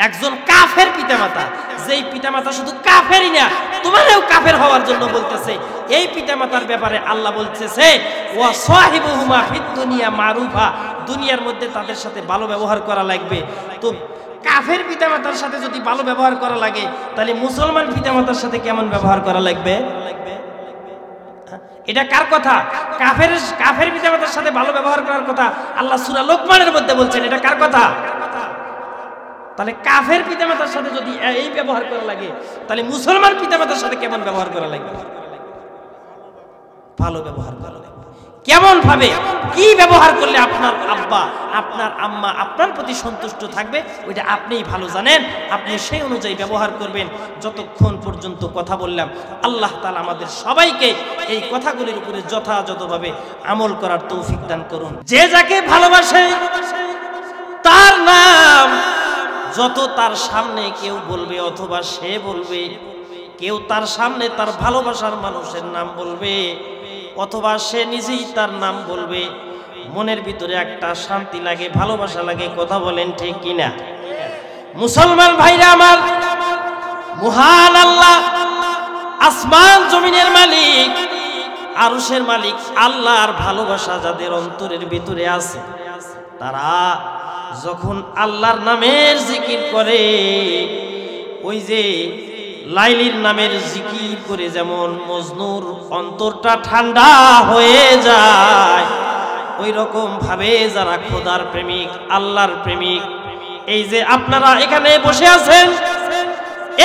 S1: একজন কাফের পিতামাতা, যেই পিতামাতা শুধু কাফেরই না, তোমারও কাফের হওয়ার জন্য বলতেছে, এই পিতামাতার ব্যাপারে আল্লাহ বলতেছে ওয়া সাহিবুহুমা ফিদ দুনিয়া মারুফা, দুনিয়ার মধ্যে তাদের সাথে ভালো ব্যবহার করা লাগবে। তো কাফের পিতামাতার সাথে যদি ভালো ব্যবহার করা লাগে, তাহলে মুসলমান পিতামাতার সাথে কেমন ব্যবহার করা লাগবে? এটা কার কথা? কাফের পিতামাতার সাথে ভালো ব্যবহার করার কথা আল্লাহ সূরা লোকমানের মধ্যে বলছেন। এটা কার কথা? তাহলে কাফের পিতামাতার সাথে যদি এই ব্যবহার করা লাগে, তাহলে মুসলমান পিতামাতার সাথে কেমন ব্যবহার করা লাগবে? ভালো ব্যবহার করা লাগবে। কেমন ভাবে, কি ব্যবহার করলে আপনার আব্বা আপনার আম্মা আপনার প্রতি সন্তুষ্ট থাকবে, ওইটা আপনিই ভালো জানেন। আপনি সেই অনুযায়ী ব্যবহার করবেন। যতক্ষণ পর্যন্ত কথা বললাম, আল্লাহ তাআলা আমাদের সবাইকে এই কথাগুলির উপরে যথাযথভাবে আমল করার তৌফিক দান করুন। যে যাকে ভালোবাসে তার নাম যত তার সামনে কেউ বলবে অথবা সে বলবে, কেউ তার সামনে তার ভালোবাসার মানুষের নাম বলবে অথবা সে নিজেই তার নাম বলবে, মনের ভিতরে একটা শান্তি লাগে, ভালোবাসা লাগে। কথা বলেন ঠিক কিনা? মুসলমান ভাইরা আমার, মহান আল্লাহ, আসমান জমিনের মালিক, আরশের মালিক আল্লাহর ভালোবাসা যাদের অন্তরের ভিতরে আছে, তারা যখন আল্লাহর নামের জিকির করে, ওই যে লাইলির নামের জিকির করে যেমন মজনুর অন্তরটা ঠান্ডা হয়ে যায়, ওই রকম ভাবে যারা খোদার প্রেমিক, আল্লাহর প্রেমিক, এই যে আপনারা এখানে বসে আছেন,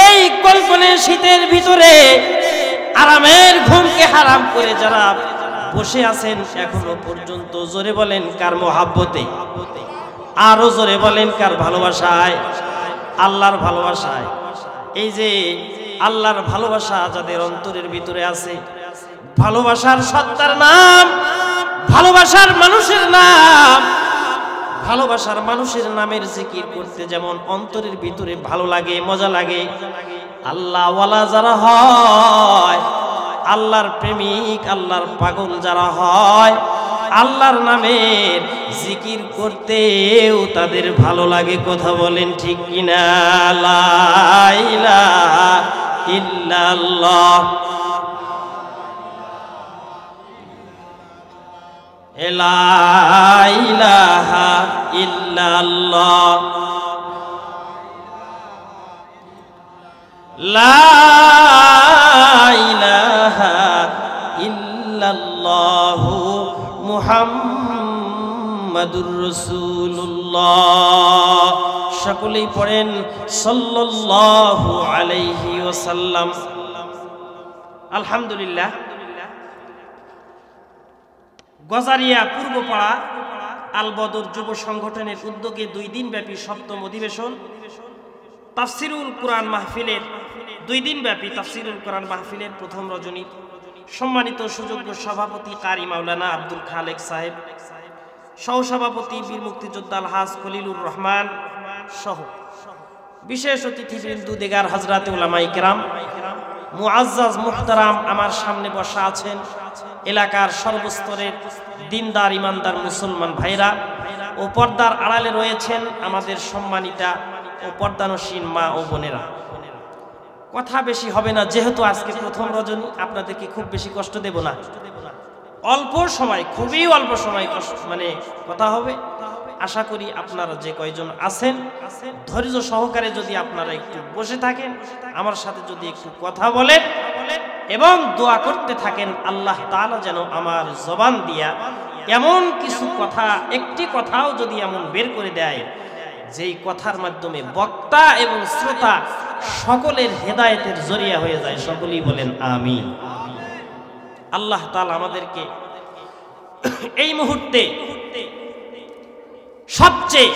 S1: এই কল্পনে শীতের ভিতরে আরামের ঘুমকে হারাম করে যারা বসে আছেন এখনো পর্যন্ত, জোরে বলেন কার মহাব্বতে? আরো জোরে বলেন কার ভালোবাসায়? আল্লাহর ভালোবাসায়। এই যে আল্লাহর ভালোবাসা যাদের অন্তরের ভিতরে আছে, ভালোবাসার সত্তার নাম, ভালোবাসার মানুষের নাম, ভালোবাসার মানুষের নামের জিকির করতে যেমন অন্তরের ভিতরে ভালো লাগে, মজা লাগে, আল্লাহ ওয়ালা যারা হয়, আল্লাহর প্রেমিক, আল্লাহর পাগল যারা হয়, আল্লাহর নামের জিকির করতেও তাদের ভালো লাগে। কথা বলেন ঠিক কিনা? লা ইলাহা ইল্লাল্লাহ, লা ইলাহা ইল্লাল্লাহ, লা ইলাহা ইল্লাল্লাহু মুহাম্মাদুর রাসূলুল্লাহ। সকলেই পড়েন সাল্লাল্লাহু আলাইহি ওয়াসাল্লাম। আলহামদুলিল্লাহ, গজারিয়া পূর্বপাড়া আল বদর যুব সংগঠনের উদ্যোগে 2 দিন ব্যাপী 7ম অধিবেশন তাফসিরুল কোরআন মাহফিলের 2 দিন ব্যাপী তাফসিরুল কোরআন মাহফিলের প্রথম রজনী সম্মানিত সুযোগ্য সভাপতি কারি মাওলানা আব্দুল খালেক সাহেব, সহসভাপতি বীর মুক্তিযোদ্ধা আলহাজ খলিলুর রহমান সহ বিশেষ অতিথিবৃন্দ, দেগার হযরত উলামায়ে কেরাম, মুআজ্জাজ মুহতারাম আমার সামনে বসা আছেন এলাকার সর্বস্তরের দিনদার ইমানদার মুসলমান ভাইরা, ও পর্দার আড়ালে রয়েছেন আমাদের সম্মানিতা ও পর্দানসীন মা ও বোনেরা। কথা বেশি হবে না, যেহেতু আজকে প্রথম রজনী, আপনাদেরকে খুব বেশি কষ্ট দেব না। অল্প সময়, খুবই অল্প সময় মানে কথা হবে। আশা করি আপনারা যে কয়জন আছেন ধৈর্য সহকারে যদি আপনারা একটু বসে থাকেন, আমার সাথে যদি একটু কথা বলেন এবং দোয়া করতে থাকেন, আল্লাহ তাআলা যেন আমার জবান দিয়া এমন কিছু কথা, একটি কথাও যদি এমন বের করে দেয় যেই কথার মাধ্যমে বক্তা এবং শ্রোতা সকলের হেদায়েতের জরিয়া হয়ে যায়। সকলেই বলেন আমিন। আল্লাহ তাআলা আমাদেরকে এই মুহূর্তে সবচেয়ে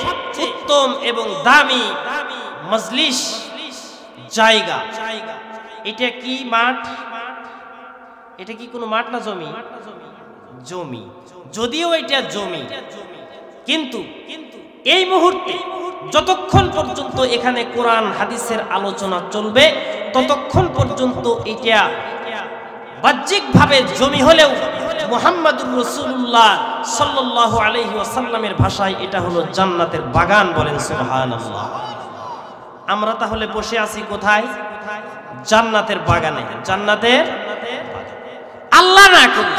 S1: উত্তম এবং দামি মজলিস জায়গা, এটা কি মাঠ? এটা কি কোনো মাঠ না জমি? জমি। যদিও এটা জমি, কিন্তু এই মুহূর্তে যতক্ষণ পর্যন্ত এখানে কোরআন হাদিসের আলোচনা চলবে ততক্ষণ পর্যন্ত এটা বাহ্যিকভাবে জমি হলেও মুহাম্মাদুর রাসূলুল্লাহ সাল্লাল্লাহু আলাইহি ওয়াসাল্লামের ভাষায় এটা হলো জান্নাতের বাগান। বলেন সুবহানাল্লাহ। আমরা তাহলে বসে আছি কোথায়? জান্নাতের বাগানে। জান্নাতের আল্লাহ না করুন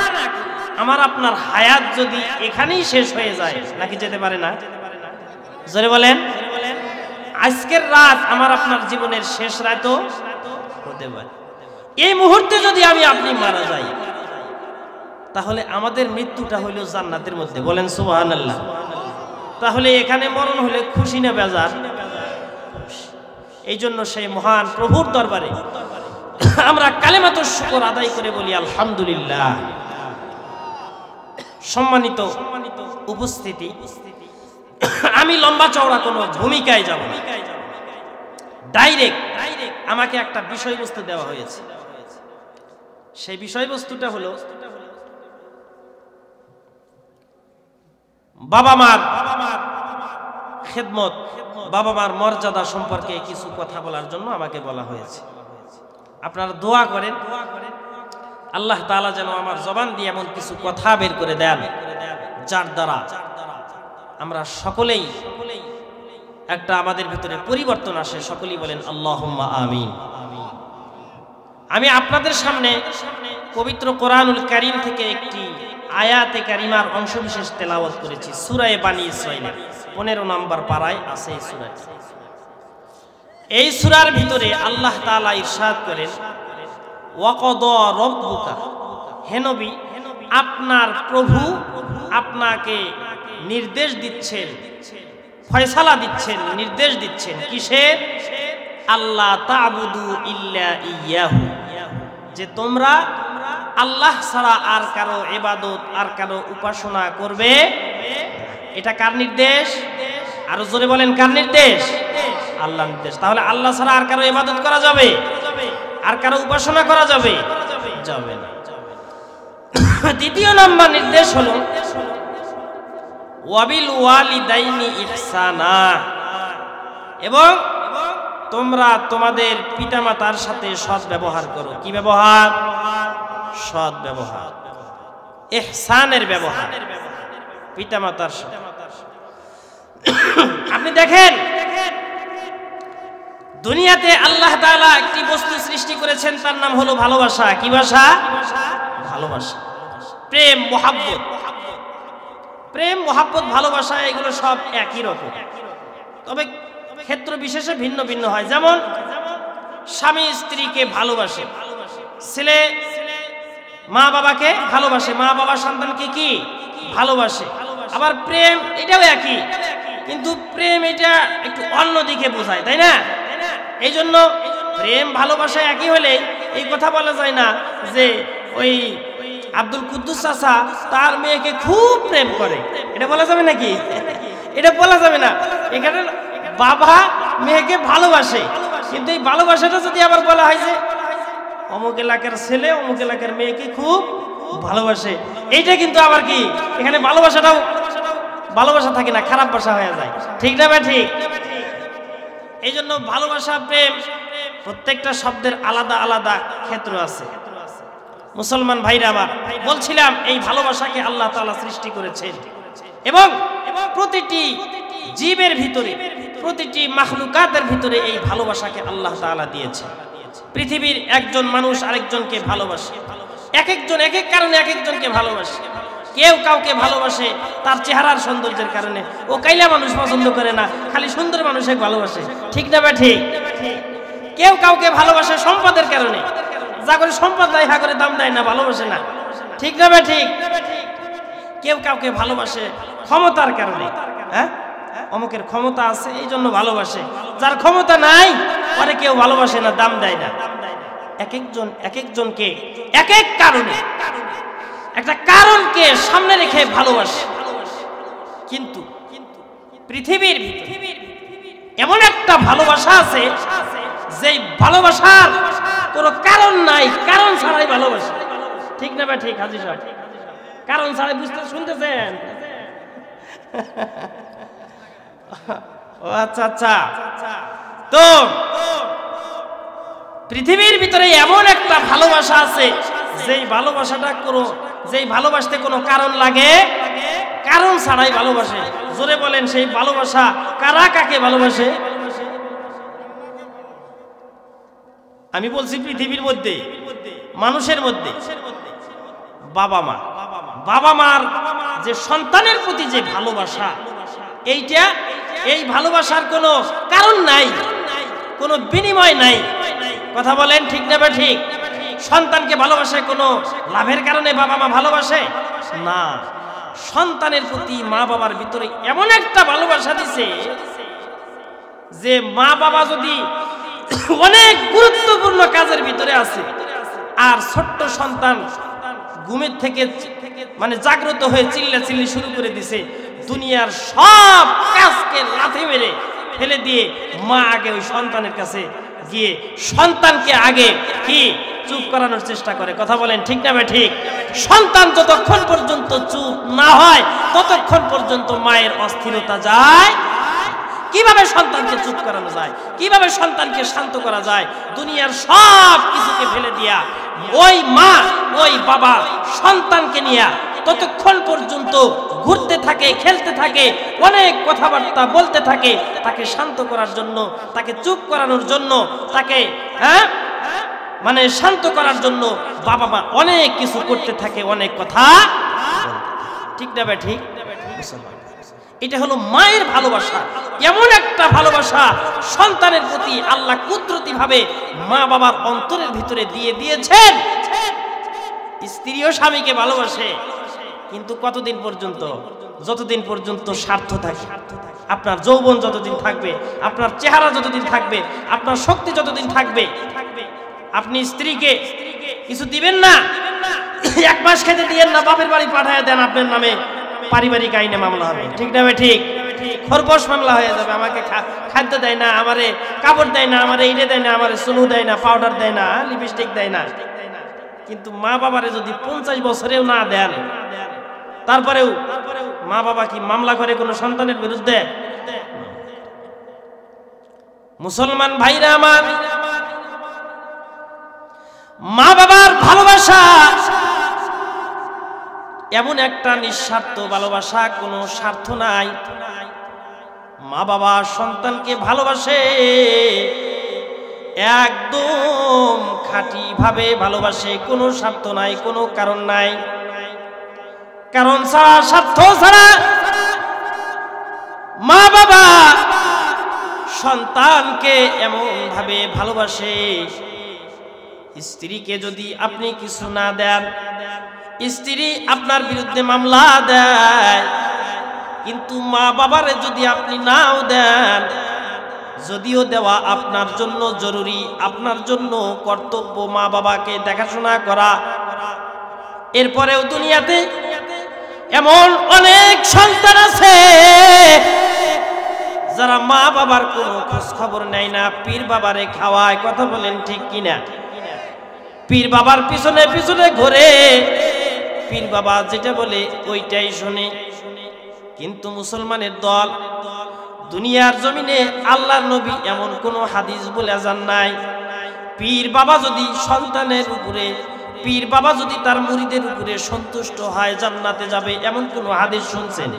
S1: আমার আপনার হায়াত যদি এখানেই শেষ হয়ে যায়, নাকি যেতে পারে না? জোরে বলেন। আজকের রাত আমার আপনার জীবনের শেষ রাতও হতে পারে। এই মুহূর্তে যদি আমি আপনি মারা যাই তাহলে আমাদের মৃত্যুটা হইল জান্নাতের মধ্যে। বলেন সুবহানাল্লাহ। তাহলে এখানে মরণ হলে খুশি না বেজার? এই জন্য সেই মহান প্রভুর দরবারে আমরা কালেমাতুশ শুকর আদায় করে বলি আলহামদুলিল্লাহ। সম্মানিত উপস্থিতি, আমি লম্বা চওড়া কোনো ভূমিকায় যাব না। ডাইরেক্ট আমাকে একটা বিষয়বস্তু দেওয়া হয়েছে। সেই বিষয়বস্তুটা হলো বাবা মার খেদমত, বাবা মার মর্যাদা সম্পর্কে কিছু কথা বলার জন্য আমাকে বলা হয়েছে। আপনারা দোয়া করেন আল্লাহ তাআলা যেন আমার জবান দিয়ে এমন কিছু কথা বের করে দেন যার দ্বারা আমরা সকলেই একটা আমাদের ভিতরে পরিবর্তন আসে। সকলেই বলেন আল্লাহুম্মা আমিন। আমি আপনাদের সামনে পবিত্র কোরআনুল কারীম থেকে একটি আয়াতে কারিমার অংশবিশেষ তেলাওয়াত করেছি। সূরা বানী ইসরাঈলের 15 নম্বর পারায় আছে এই সূরাটি। এই সূরার ভিতরে আল্লাহ তাআলা ইরশাদ করেন ওয়াকাদা রাব্বুকা, হে নবী আপনার প্রভু আপনাকে নির্দেশ দিচ্ছেন, ফয়সালা দিচ্ছেন, নির্দেশ দিচ্ছেন কিসের? আল্লাহ তা'বুদু ইল্লা ইয়াহু, যে তোমরা আল্লাহ ছাড়া আর কারো ইবাদত আর কারো উপাসনা করবে। এটা কার নির্দেশ? আরো জোরে বলেন কার নির্দেশ? আল্লাহর নির্দেশ। তাহলে আল্লাহ ছাড়া আর কারো ইবাদত করা যাবে? আর কারো উপাসনা করা যাবে? যাবে না। দ্বিতীয় নম্বর নির্দেশ হলো ওয়াবিল ওয়ালিদাইনি ইহসানা, এবং তোমরা তোমাদের পিতামাতার সাথে সৎ ব্যবহার করো। কি ব্যবহার? সৎ ব্যবহার, ইহসানের ব্যবহার পিতামাতার সাথে। আপনি দেখেন দুনিয়াতে আল্লাহ তাআলা একটি বস্তু সৃষ্টি করেছেন, তার নাম হলো ভালোবাসা। কি ভাষা? ভালোবাসা, প্রেম, মহাব্বত। প্রেম, মহাব্বত, ভালোবাসা এগুলো সব একই রকম, তবে ক্ষেত্র বিশেষে ভিন্ন ভিন্ন হয়। যেমন স্বামী স্ত্রীকে ভালোবাসে, ছেলে মা বাবাকে ভালোবাসে, মা বাবা সন্তানকে কি ভালোবাসে। আবার প্রেম এটাও একই, কিন্তু প্রেম এটা একটু অন্য দিকে বোঝায়, তাই না? এই জন্য প্রেম ভালোবাসা একই হলে এই কথা বলা যায় না যে ওই আব্দুল কুদ্দুস চাচা তার মেয়েকে খুব প্রেম করে, এটা বলা যাবে নাকি? এটা বলা যাবে না। এখানে বাবা মেয়েকে ভালোবাসে, কিন্তু এই ভালোবাসাটা যদি আবার বলা হয় যে অমুক এলাকার ছেলে অমুক এলাকার মেয়েকে খুব ভালোবাসে, এইটা কিন্তু আবার কি এখানে ভালোবাসাটাও ভালোবাসা থাকে না, খারাপ ভাষা হয়ে যায়। ঠিক না ভাই? ঠিক। এই জন্য ভালোবাসা, প্রেম প্রত্যেকটা শব্দের আলাদা আলাদা ক্ষেত্র আছে। মুসলমান ভাইরা আবার বলছিলাম এই ভালোবাসাকে আল্লাহ তাআলা সৃষ্টি করেছেন এবং প্রতিটি জীবের ভিতরে, প্রতিটি মাখলুকাতের ভিতরে এই ভালোবাসাকে আল্লাহ তাআলা দিয়েছে। পৃথিবীর একজন মানুষ আরেকজনকে ভালোবাসে, এক একজন এক এক কারণে এক একজনকে ভালোবাসে। কেউ কাউকে ভালোবাসে তার চেহারার সৌন্দর্যের কারণে, ও কাইলা মানুষ পছন্দ করে না, খালি সুন্দর মানুষকে ভালোবাসে। ঠিক না ভাই? ঠিক। কেউ কাউকে ভালোবাসে সম্পদের কারণে, যা করে সম্পদ দেয় হা করে দাম দেয় না, ভালোবাসে না। ঠিক না ভাই? ঠিক। কেউ কাউকে ভালোবাসে ক্ষমতার কারণে, হ্যাঁ অমুকের ক্ষমতা আছে এই জন্য ভালোবাসে, যার ক্ষমতা নাই পরে কেউ ভালোবাসে না, দাম দেয় না। এক একজন এক একজনকে এক এক কারণে, একটা কারণকে সামনে রেখে ভালোবাসে। কিন্তু পৃথিবীর এমন একটা ভালোবাসা আছে যে ভালোবাসার কোনো কারণ নাই, কারণ ছাড়াই ভালোবাসে। ঠিক না ভাই? ঠিক। হাজি সাহেব কারণ ছাড়াই বুঝতে শুনতেছেন? ও আচ্ছা আচ্ছা। তো পৃথিবীর ভিতরে এমন একটা ভালোবাসা আছে যেই ভালোবাসাটা যেই ভালোবাসতে কোনো কারণ লাগে, কারণ ছাড়াই ভালোবাসে। জোরে বলেন সেই ভালোবাসা কারা কাকে ভালোবাসে? আমি বলছি পৃথিবীর মধ্যে, মানুষের মধ্যে বাবা মা, বাবা মার যে সন্তানের প্রতি যে ভালোবাসা, এই ভালোবাসার কোনো কারণ নাই, কোনো বিনিময় নাই। কথা বলেন ঠিক না ঠিক? সন্তানকে ভালোবাসে কোনো লাভের কারণে বাবা মা ভালোবাসে না। সন্তানের প্রতি মা বাবার ভিতরে এমন একটা ভালোবাসা দিছে যে মা বাবা যদি অনেক গুরুত্বপূর্ণ কাজের ভিতরে আছে আর ছোট্ট সন্তান ঘুমের থেকে মানে জাগ্রত হয়ে চিল্লাচিল্লি শুরু করে দিছে, দুনিয়ার সব কাজকে লাথি মেরে ফেলে দিয়ে মা আগে ওই সন্তানের কাছে গিয়ে সন্তানকে আগে কি চুপ করানোর চেষ্টা করে। কথা বলেন ঠিক না ঠিক? সন্তান যতক্ষণ পর্যন্ত চুপ না হয় ততক্ষণ পর্যন্ত মায়ের অস্থিরতা যায়। কিভাবে সন্তানকে চুপ করানো যায়, কিভাবে সন্তানকে শান্ত করা যায়, দুনিয়ার সব কিছুকে ফেলে দিয়া ওই মা ওই বাবা সন্তানকে নিয়ে ততক্ষণ পর্যন্ত ঘুরতে থাকে, খেলতে থাকে, অনেক কথাবার্তা বলতে থাকে, তাকে শান্ত করার জন্য, তাকে চুপ করানোর জন্য, তাকে মানে শান্ত করার জন্য বাবা মা অনেক কিছু করতে থাকে, অনেক কথা। ঠিক না ঠিক? এটা হলো মায়ের ভালোবাসা। এমন একটা ভালোবাসা সন্তানের প্রতি আল্লাহ কুদরতি ভাবে মা বাবার অন্তরের ভিতরে দিয়ে দিয়েছেন। স্ত্রীও স্বামীকে ভালোবাসে, কিন্তু কতদিন পর্যন্ত? যতদিন পর্যন্ত স্বার্থ থাকে। আপনার যৌবন যতদিন থাকবে, আপনার চেহারা যতদিন থাকবে, আপনার শক্তি যতদিন থাকবে, আপনি স্ত্রীকে কিছু দিবেন না, এক মাস খেতে দিয়েন না, বাপের বাড়ি পাঠায় দেন, আপনার নামে পারিবারিক আইনে মামলা হবে। ঠিক না ঠিক? খরপোশ মামলা হয়ে যাবে। আমাকে খাদ্য দেয় না, আমারে কাপড় দেয় না, আমারে ইটে দেয় না, আমারে চুলু দেয় না, পাউডার দেয় না, লিপস্টিক দেয় না। কিন্তু মা বাবারে যদি 50 বছরেও না দেন, তারপরেও মা বাবা কি মামলা করে কোনো সন্তানের বিরুদ্ধে? মুসলমান ভাইরা আমার, মা বাবার ভালোবাসা এমন একটা নিঃস্বার্থ ভালোবাসা, কোনো স্বার্থ নাই। মা বাবা সন্তানকে ভালোবাসে, একদম খাঁটি ভাবে ভালোবাসে, কোনো স্বার্থ নাই, কোনো কারণ নাই। কারণ ছাড়া, স্বার্থ ছাড়া মা বাবা সন্তানকে এমন ভাবে ভালোবাসে। স্ত্রীকে যদি আপনি কিছু না দেন, স্ত্রী আপনার বিরুদ্ধে মামলা দেয়, কিন্তু মা বাবারে যদি আপনি নাও দেন, যদিও দেওয়া আপনার জন্য জরুরি, আপনার জন্য কর্তব্য মা বাবাকে দেখাশোনা করা, এরপরেও দুনিয়াতে এমন অনেক সন্তান আছে যারা মা বাবার কোনো খোঁজ খবর নেয় না, পীর বাবারে খাওয়ায়। কথা বলেন ঠিক কিনা? পীর বাবার পিছনে পিছনে ঘুরে, পীর বাবা যেটা বলে ওইটাই শুনে। কিন্তু মুসলমানের দল, দুনিয়ার জমিনে আল্লাহর নবী এমন কোনো হাদিস বলে যান নাই পীর বাবা যদি সন্তানের উপরে, পীর বাবা যদি তার মুরিদের উপরে সন্তুষ্ট হয় জান্নাতে যাবে, এমন কোন হাদিস শুনছেন?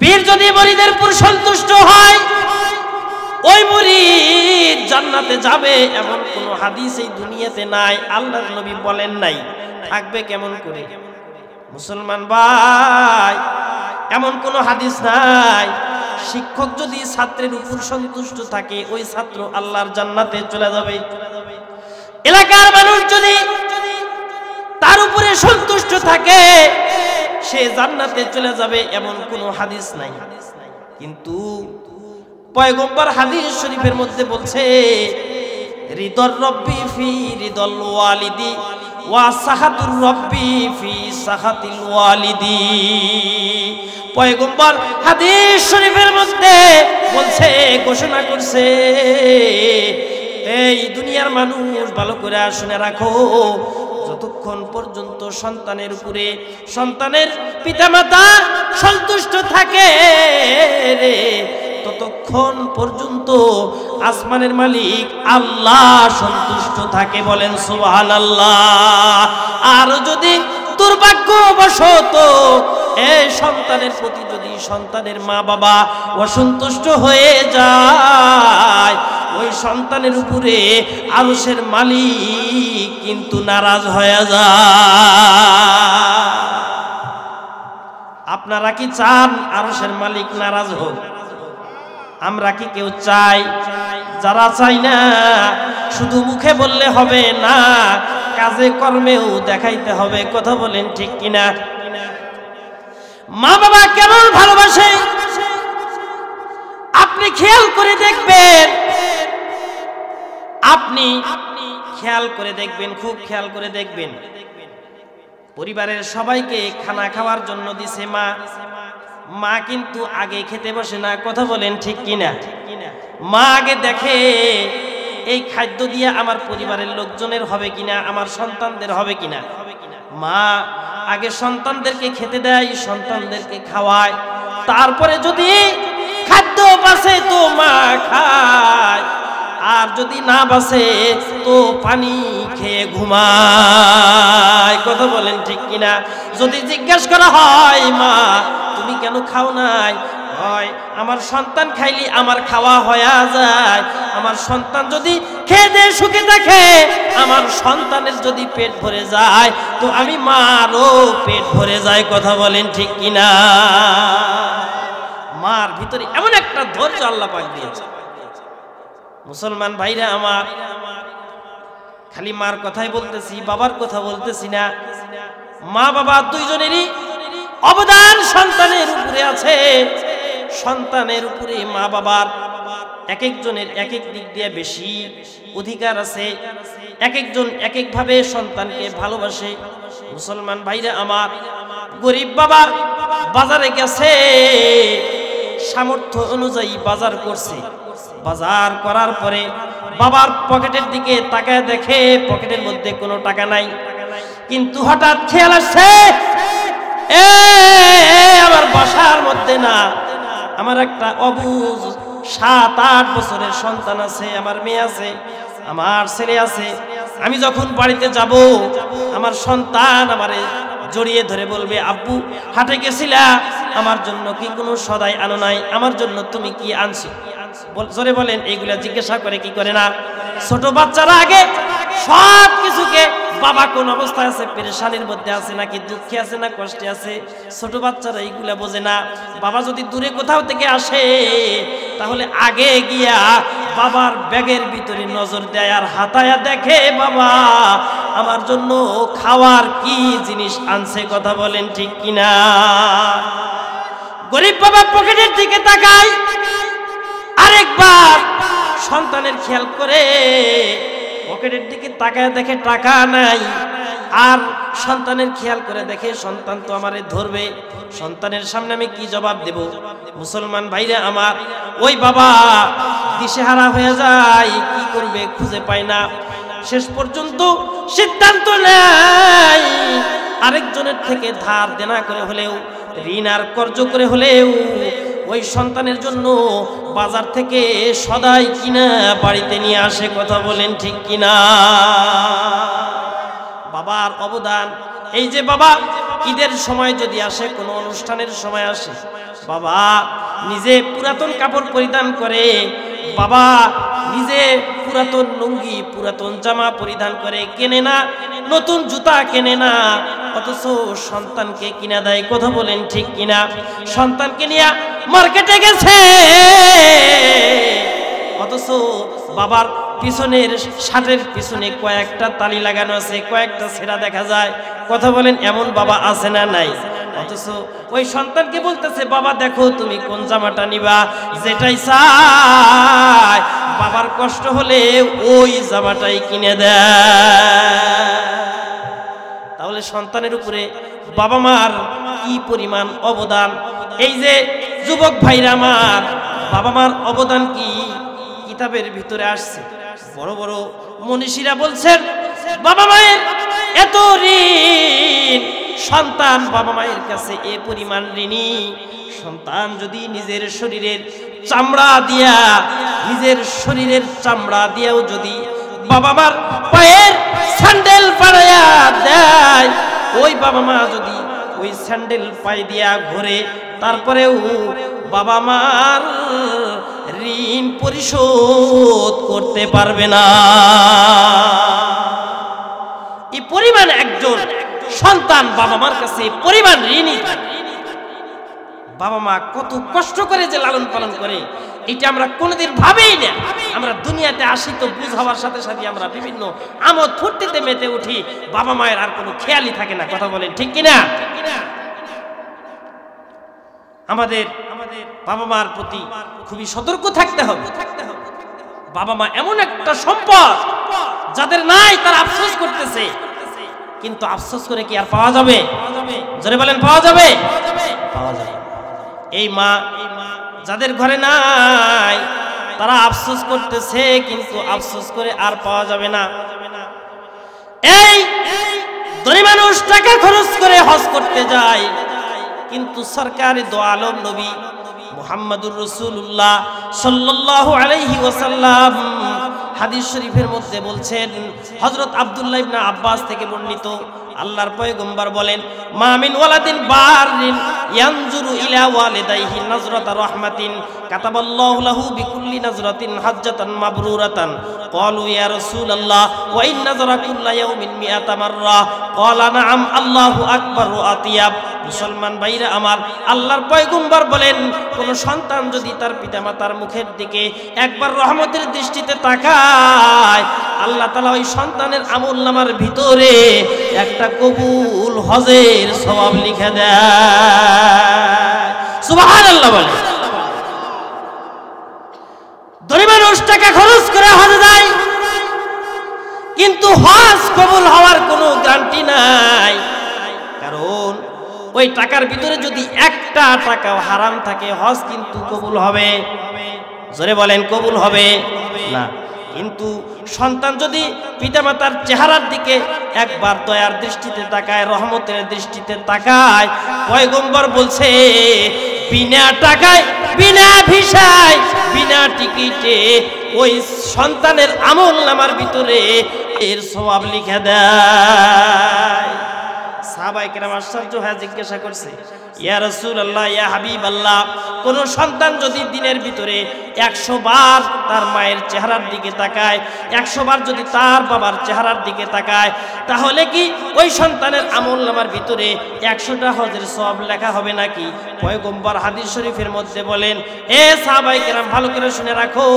S1: পীর যদি মুরিদের উপর সন্তুষ্ট হয় ওই মুরিদ জান্নাতে যাবে, এমন কোন হাদিস এই দুনিয়াতে নাই, আল্লাহর নবী বলেন নাই। থাকবে কেমন করে? মুসলমান ভাই, এমন কোন হাদিস নাই। শিক্ষক যদি ছাত্রের উপর সন্তুষ্ট থাকে, ওই ছাত্র আল্লাহর জান্নাতে চলে যাবে। এলাকার মানুষ যদি তার উপরে সন্তুষ্ট থাকে, সে জান্নাতে চলে যাবে, এমন কোন হাদিস নাই। কিন্তু পয়গম্বর হাদিস শরীফের মধ্যে বলছে, রিদর রব্বি ফি রিদল ওয়ালিদি ওয়া সাহাতুর রব্বি ফি সাহাতিল ওয়ালিদি। পয়গম্বর হাদিস শরীফের মধ্যে বলছে, ঘোষণা করছে, এই দুনিয়ার মানুষ ভালো করে শুনে রাখো, যতক্ষণ পর্যন্ত সন্তানের উপরে সন্তানের পিতামাতা সন্তুষ্ট থাকে রে, যতক্ষণ পর্যন্ত আসমানের মালিক আল্লাহ সন্তুষ্ট থাকে, বলেন সুবহানাল্লাহ। আর যদি দুর্ভাগ্যবশত এই সন্তানের প্রতি যদি সন্তানের মা বাবা অসন্তুষ্ট হয়ে যায়, ওই সন্তানের উপরে আরশের মালিক কিন্তু নারাজ হয়ে যায়। আপনারা কি চান আরশের মালিক নারাজ হোক? আমরা কি কেউ চাই? যারা চাই না, শুধু মুখে বললে হবে না, কাজে কর্মেও দেখাইতে হবে। কথা বলেন ঠিক কিনা? মা বাবা কেমন ভালোবাসে আপনি খেয়াল করে দেখবেন, আপনি খেয়াল করে দেখবেন, খুব খেয়াল করে দেখবেন। পরিবারের সবাইকে খানা খাওয়ার জন্য দিছে মা, মা কিন্তু আগে খেতে বসে না। কথা বলেন ঠিক কিনা? মা আগে দেখে এই খাদ্য দিয়ে আমার পরিবারের লোকজনের হবে কিনা, আমার সন্তানদের হবে কিনা। মা আগে সন্তানদেরকে খেতে দেয়, সন্তানদেরকে খাওয়ায়, তারপরে যদি খাদ্য বাঁচে তো মা খায়, আর যদি না বাঁচে তো পানি খেয়ে ঘুমায়। কথা বলেন ঠিক কিনা? যদি জিজ্ঞেস করা হয় মা তুমি কেন খাও নাই, হয় আমার সন্তান খাইলি আমার খাওয়া হয়ে যায়। আমার সন্তান যদি খেয়ে দিয়ে সুখে থাকে, আমার সন্তানের যদি পেট ভরে যায় তো আমি মারও পেট ভরে যায়। কথা বলেন ঠিক কিনা? মার ভিতরে এমন একটা ধৈর্য আল্লাহ পাক দিয়েছে। মুসলমান ভাইরা আমার, খালি মার কথাই বলতেছি, বাবার কথা বলতেছি না। মা বাবা দুইজনেরই অবদান সন্তানের উপরে আছে। সন্তানের উপরে মা বাবার এক একজনের এক এক দিক দিয়ে বেশি অধিকার আছে, এক একজন এক এক ভাবে সন্তানকে ভালোবাসে। মুসলমান ভাইরা আমার, গরিব বাবা বাজারে গেছে, সামর্থ্য অনুযায়ী বাজার করছে। বাজার করার পরে বাবার পকেটের দিকে তাকায় দেখে পকেটের মধ্যে কোনো টাকা নাই, কিন্তু হঠাৎ খেয়াল আসছে আমার বাসার মধ্যে না, আমার একটা অবুঝ 7-8 বছরের সন্তান আছে, আমার মেয়ে আছে, আমার ছেলে আছে। আমি যখন বাড়িতে যাব, আমার সন্তান আমারে জড়িয়ে ধরে বলবে, আব্বু হাটে গেছিলা, আমার জন্য কি কোনো সদাই আনো নাই? আমার জন্য তুমি কি আনছো? জোরে বলেন। এইগুলা জিজ্ঞাসা করে কি করে না? ছোট বাচ্চারা আগে সব কিছুকে বাবা কোন অবস্থায় আছে, পেরেশানির মধ্যে আছে নাকি দুঃখে আছে না কষ্টে আছে, ছোট বাচ্চারা এইগুলা বোঝে না। বাবা যদি দূরে কোথাও থেকে আসে তাহলে আগে গিয়া বাবার ব্যাগের ভিতরে নজর দেয় আর হাতায়া দেখে বাবা আমার জন্য খাওয়ার কি জিনিস আনছে। কথা বলেন ঠিক কিনা? গরিব বাবা পকেটের দিকে তাকায়, আরেকবার সন্তানের খেয়াল করে পকেটের দিকে তাকায় দেখে টাকা নাই, আর সন্তানের খেয়াল করে দেখে সন্তান তো আমারে ধরবে, সন্তানের সামনে আমি কি জবাব দেব? মুসলমান ভাইরা আমার, ওই বাবা দিশেহারা হয়ে যায়, কি করবে খুঁজে পায় না। শেষ পর্যন্ত সিদ্ধান্ত নেয় আরেকজনের থেকে ধার দেনা করে হলেও, ঋণ আর কর্জ করে হলেও ওই সন্তানের জন্য বাজার থেকে সদাই কিনা বাড়িতে নিয়ে আসে। কথা বলেন ঠিক কিনা? বাবার অবদান। এই যে বাবা ঈদের সময় যদি আসে, কোনো অনুষ্ঠানের সময় আসে, বাবা নিজে পুরাতন কাপড় পরিধান করে, বাবা নিজে পুরাতন লুঙ্গি পুরাতন জামা পরিধান করে, কেনে না নতুন জুতা, কেনে না, অথচ সন্তানকে কিনা দেয়। কথা বলেন ঠিক কিনা? সন্তানকে নিয়ে মার্কেটে গেছে, অথচ বাবার পিছনের শার্টের পিছনে কয়েকটা তালি লাগানো আছে, কয়েকটা ছেঁড়া দেখা যায়। কথা বলেন এমন বাবা আছে না নাই? অথচ ওই সন্তানকে বলতেছে, বাবা দেখো তুমি কোন জামাটা নিবা, যেটাই চায় বাবার কষ্ট হলে ওই জামাটাই কিনে দেয়। তাহলে সন্তানের উপরে বাবা মার কি পরিমাণ অবদান। এই যে যুবক ভাইরা আমার, বাবা মার অবদান কি কিতাবের ভিতরে আসছে। বড় বড় মনীষীরা বলছেন বাবা মায়ের এত ঋণ, সন্তান বাবা মায়ের কাছে এ পরিমাণ ঋণী। সন্তান যদি নিজের শরীরের চামড়া দিয়া, নিজের শরীরের চামড়া দিয়েও যদি বাবা মার পায়ের স্যান্ডেল পাড়াইয়া দেয়, ওই বাবা মা যদি ওই স্যান্ডেল পায়ে দিয়া ঘোরে, তারপরেও বাবা মার ঋণ পরিশোধ করতে পারবে না। এই পরিমাণ একজন সন্তান বাবা মার কাছে পরিমাণ ঋণী। বাবা মা কত কষ্ট করে যে লালন পালন করে, এটা আমরা কোনোদিন ভাবেই না। আমরা দুনিয়াতে আসি তো বুঝ হওয়ার সাথে সাথে আমরা বিভিন্ন আমোদ ফুর্তিতে মেতে উঠি, বাবা মায়ের আর কোনো খেয়ালই থাকে না। কথা বলেন ঠিক কিনা? আমাদের বাবা মার প্রতি খুবই সতর্ক থাকতে হবে। বাবা মা এমন একটা সম্পদ, যাদের নাই তারা আফসোস করতেছে, কিন্তু আফসোস করে কি আর পাওয়া যাবে? জোরে বলেন, পাওয়া যাবে? পাওয়া যাবে। এই মা যাদের ঘরে নাই তারা আফসোস করতেছে, কিন্তু আফসোস করে আর পাওয়া যাবে না। এই ধনী মানুষ টাকা খরচ করে হজ করতে যায়, কিন্তু সরকারি দো আলম নবী মুহাম্মদুর রাসূলুল্লাহ সাল্লাল্লাহু আলাইহি ওয়াসাল্লাম হাদিস শরীফের মধ্যে বলছেন, হযরত আব্দুল্লাহ ইবনে আব্বাস থেকে বর্ণিত, আল্লাহর পয়গম্বর বলেন, মা মিন ওয়ালাদিন বারিন ইয়ানজুরু ইলা ওয়ালিদাইহি নাজরাতা রাহমাতিন কাতাবাল্লাহু লাহু বিকুল্লি নাজরাতিন হাজ্জাতান মাবরুরাতান। ক্বালু ইয়া রাসূলুল্লাহ ওয়া ইন নাজরা কুল্লা ইয়াউমিন মিআতা মাররা। ক্বালা নাআম আল্লাহু আকবার ওয়া আতিয়াব। মুসলমান ভাইরা আমার, আল্লাহর পয়গম্বর বলেন, কোন সন্তান যদি তার পিতামাতার মুখের দিকে একবার রহমতের দৃষ্টিতে তাকায়, আল্লাহ তাআলা ওই সন্তানের আমলনামার ভিতরে একটা কবুল হজের সওয়াব লিখে দেয়। সুবহানাল্লাহ বলে। ধনী মানুষ টাকা খরচ করে হজে যায়, কিন্তু হজ কবুল হওয়ার কোনো গ্যারান্টি নাই। কারণ ওই টাকার ভিতরে যদি একটা টাকাও হারাম থাকে, হজ কিন্তু কবুল হবে? জোরে বলেন, কবুল হবে না। কিন্তু সন্তান যদি পিতামাতার চেহারার দিকে একবার দয়ার দৃষ্টিতে তাকায়, রহমতের দৃষ্টিতে তাকায়, পয়গম্বর বলছে, বিনা টাকায়, বিনা ভিসায়, বিনা টিকিটে ওই সন্তানের আমলনামার ভিতরে এর সওয়াব লিখে দেয়। সাহাবায়ে কেরাম আশ্চর্য হয়ে জিজ্ঞাসা করছে, ইয়া রাসূলুল্লাহ, ইয়া হাবিবাল্লাহ, কোন সন্তান যদি দিনের ভিতরে 100 বার তার মায়ের চেহারার দিকে তাকায়, 100 বার যদি তার বাবার চেহারার দিকে তাকায়, তাহলে কি ওই সন্তানের আমলনামার ভিতরে 100টা হজের সওয়াব লেখা হবে নাকি? পয়গম্বর হাদিস শরীফের মধ্যে বলেন, এ সাহাবায়ে কেরাম ভালো করে শুনে রাখো,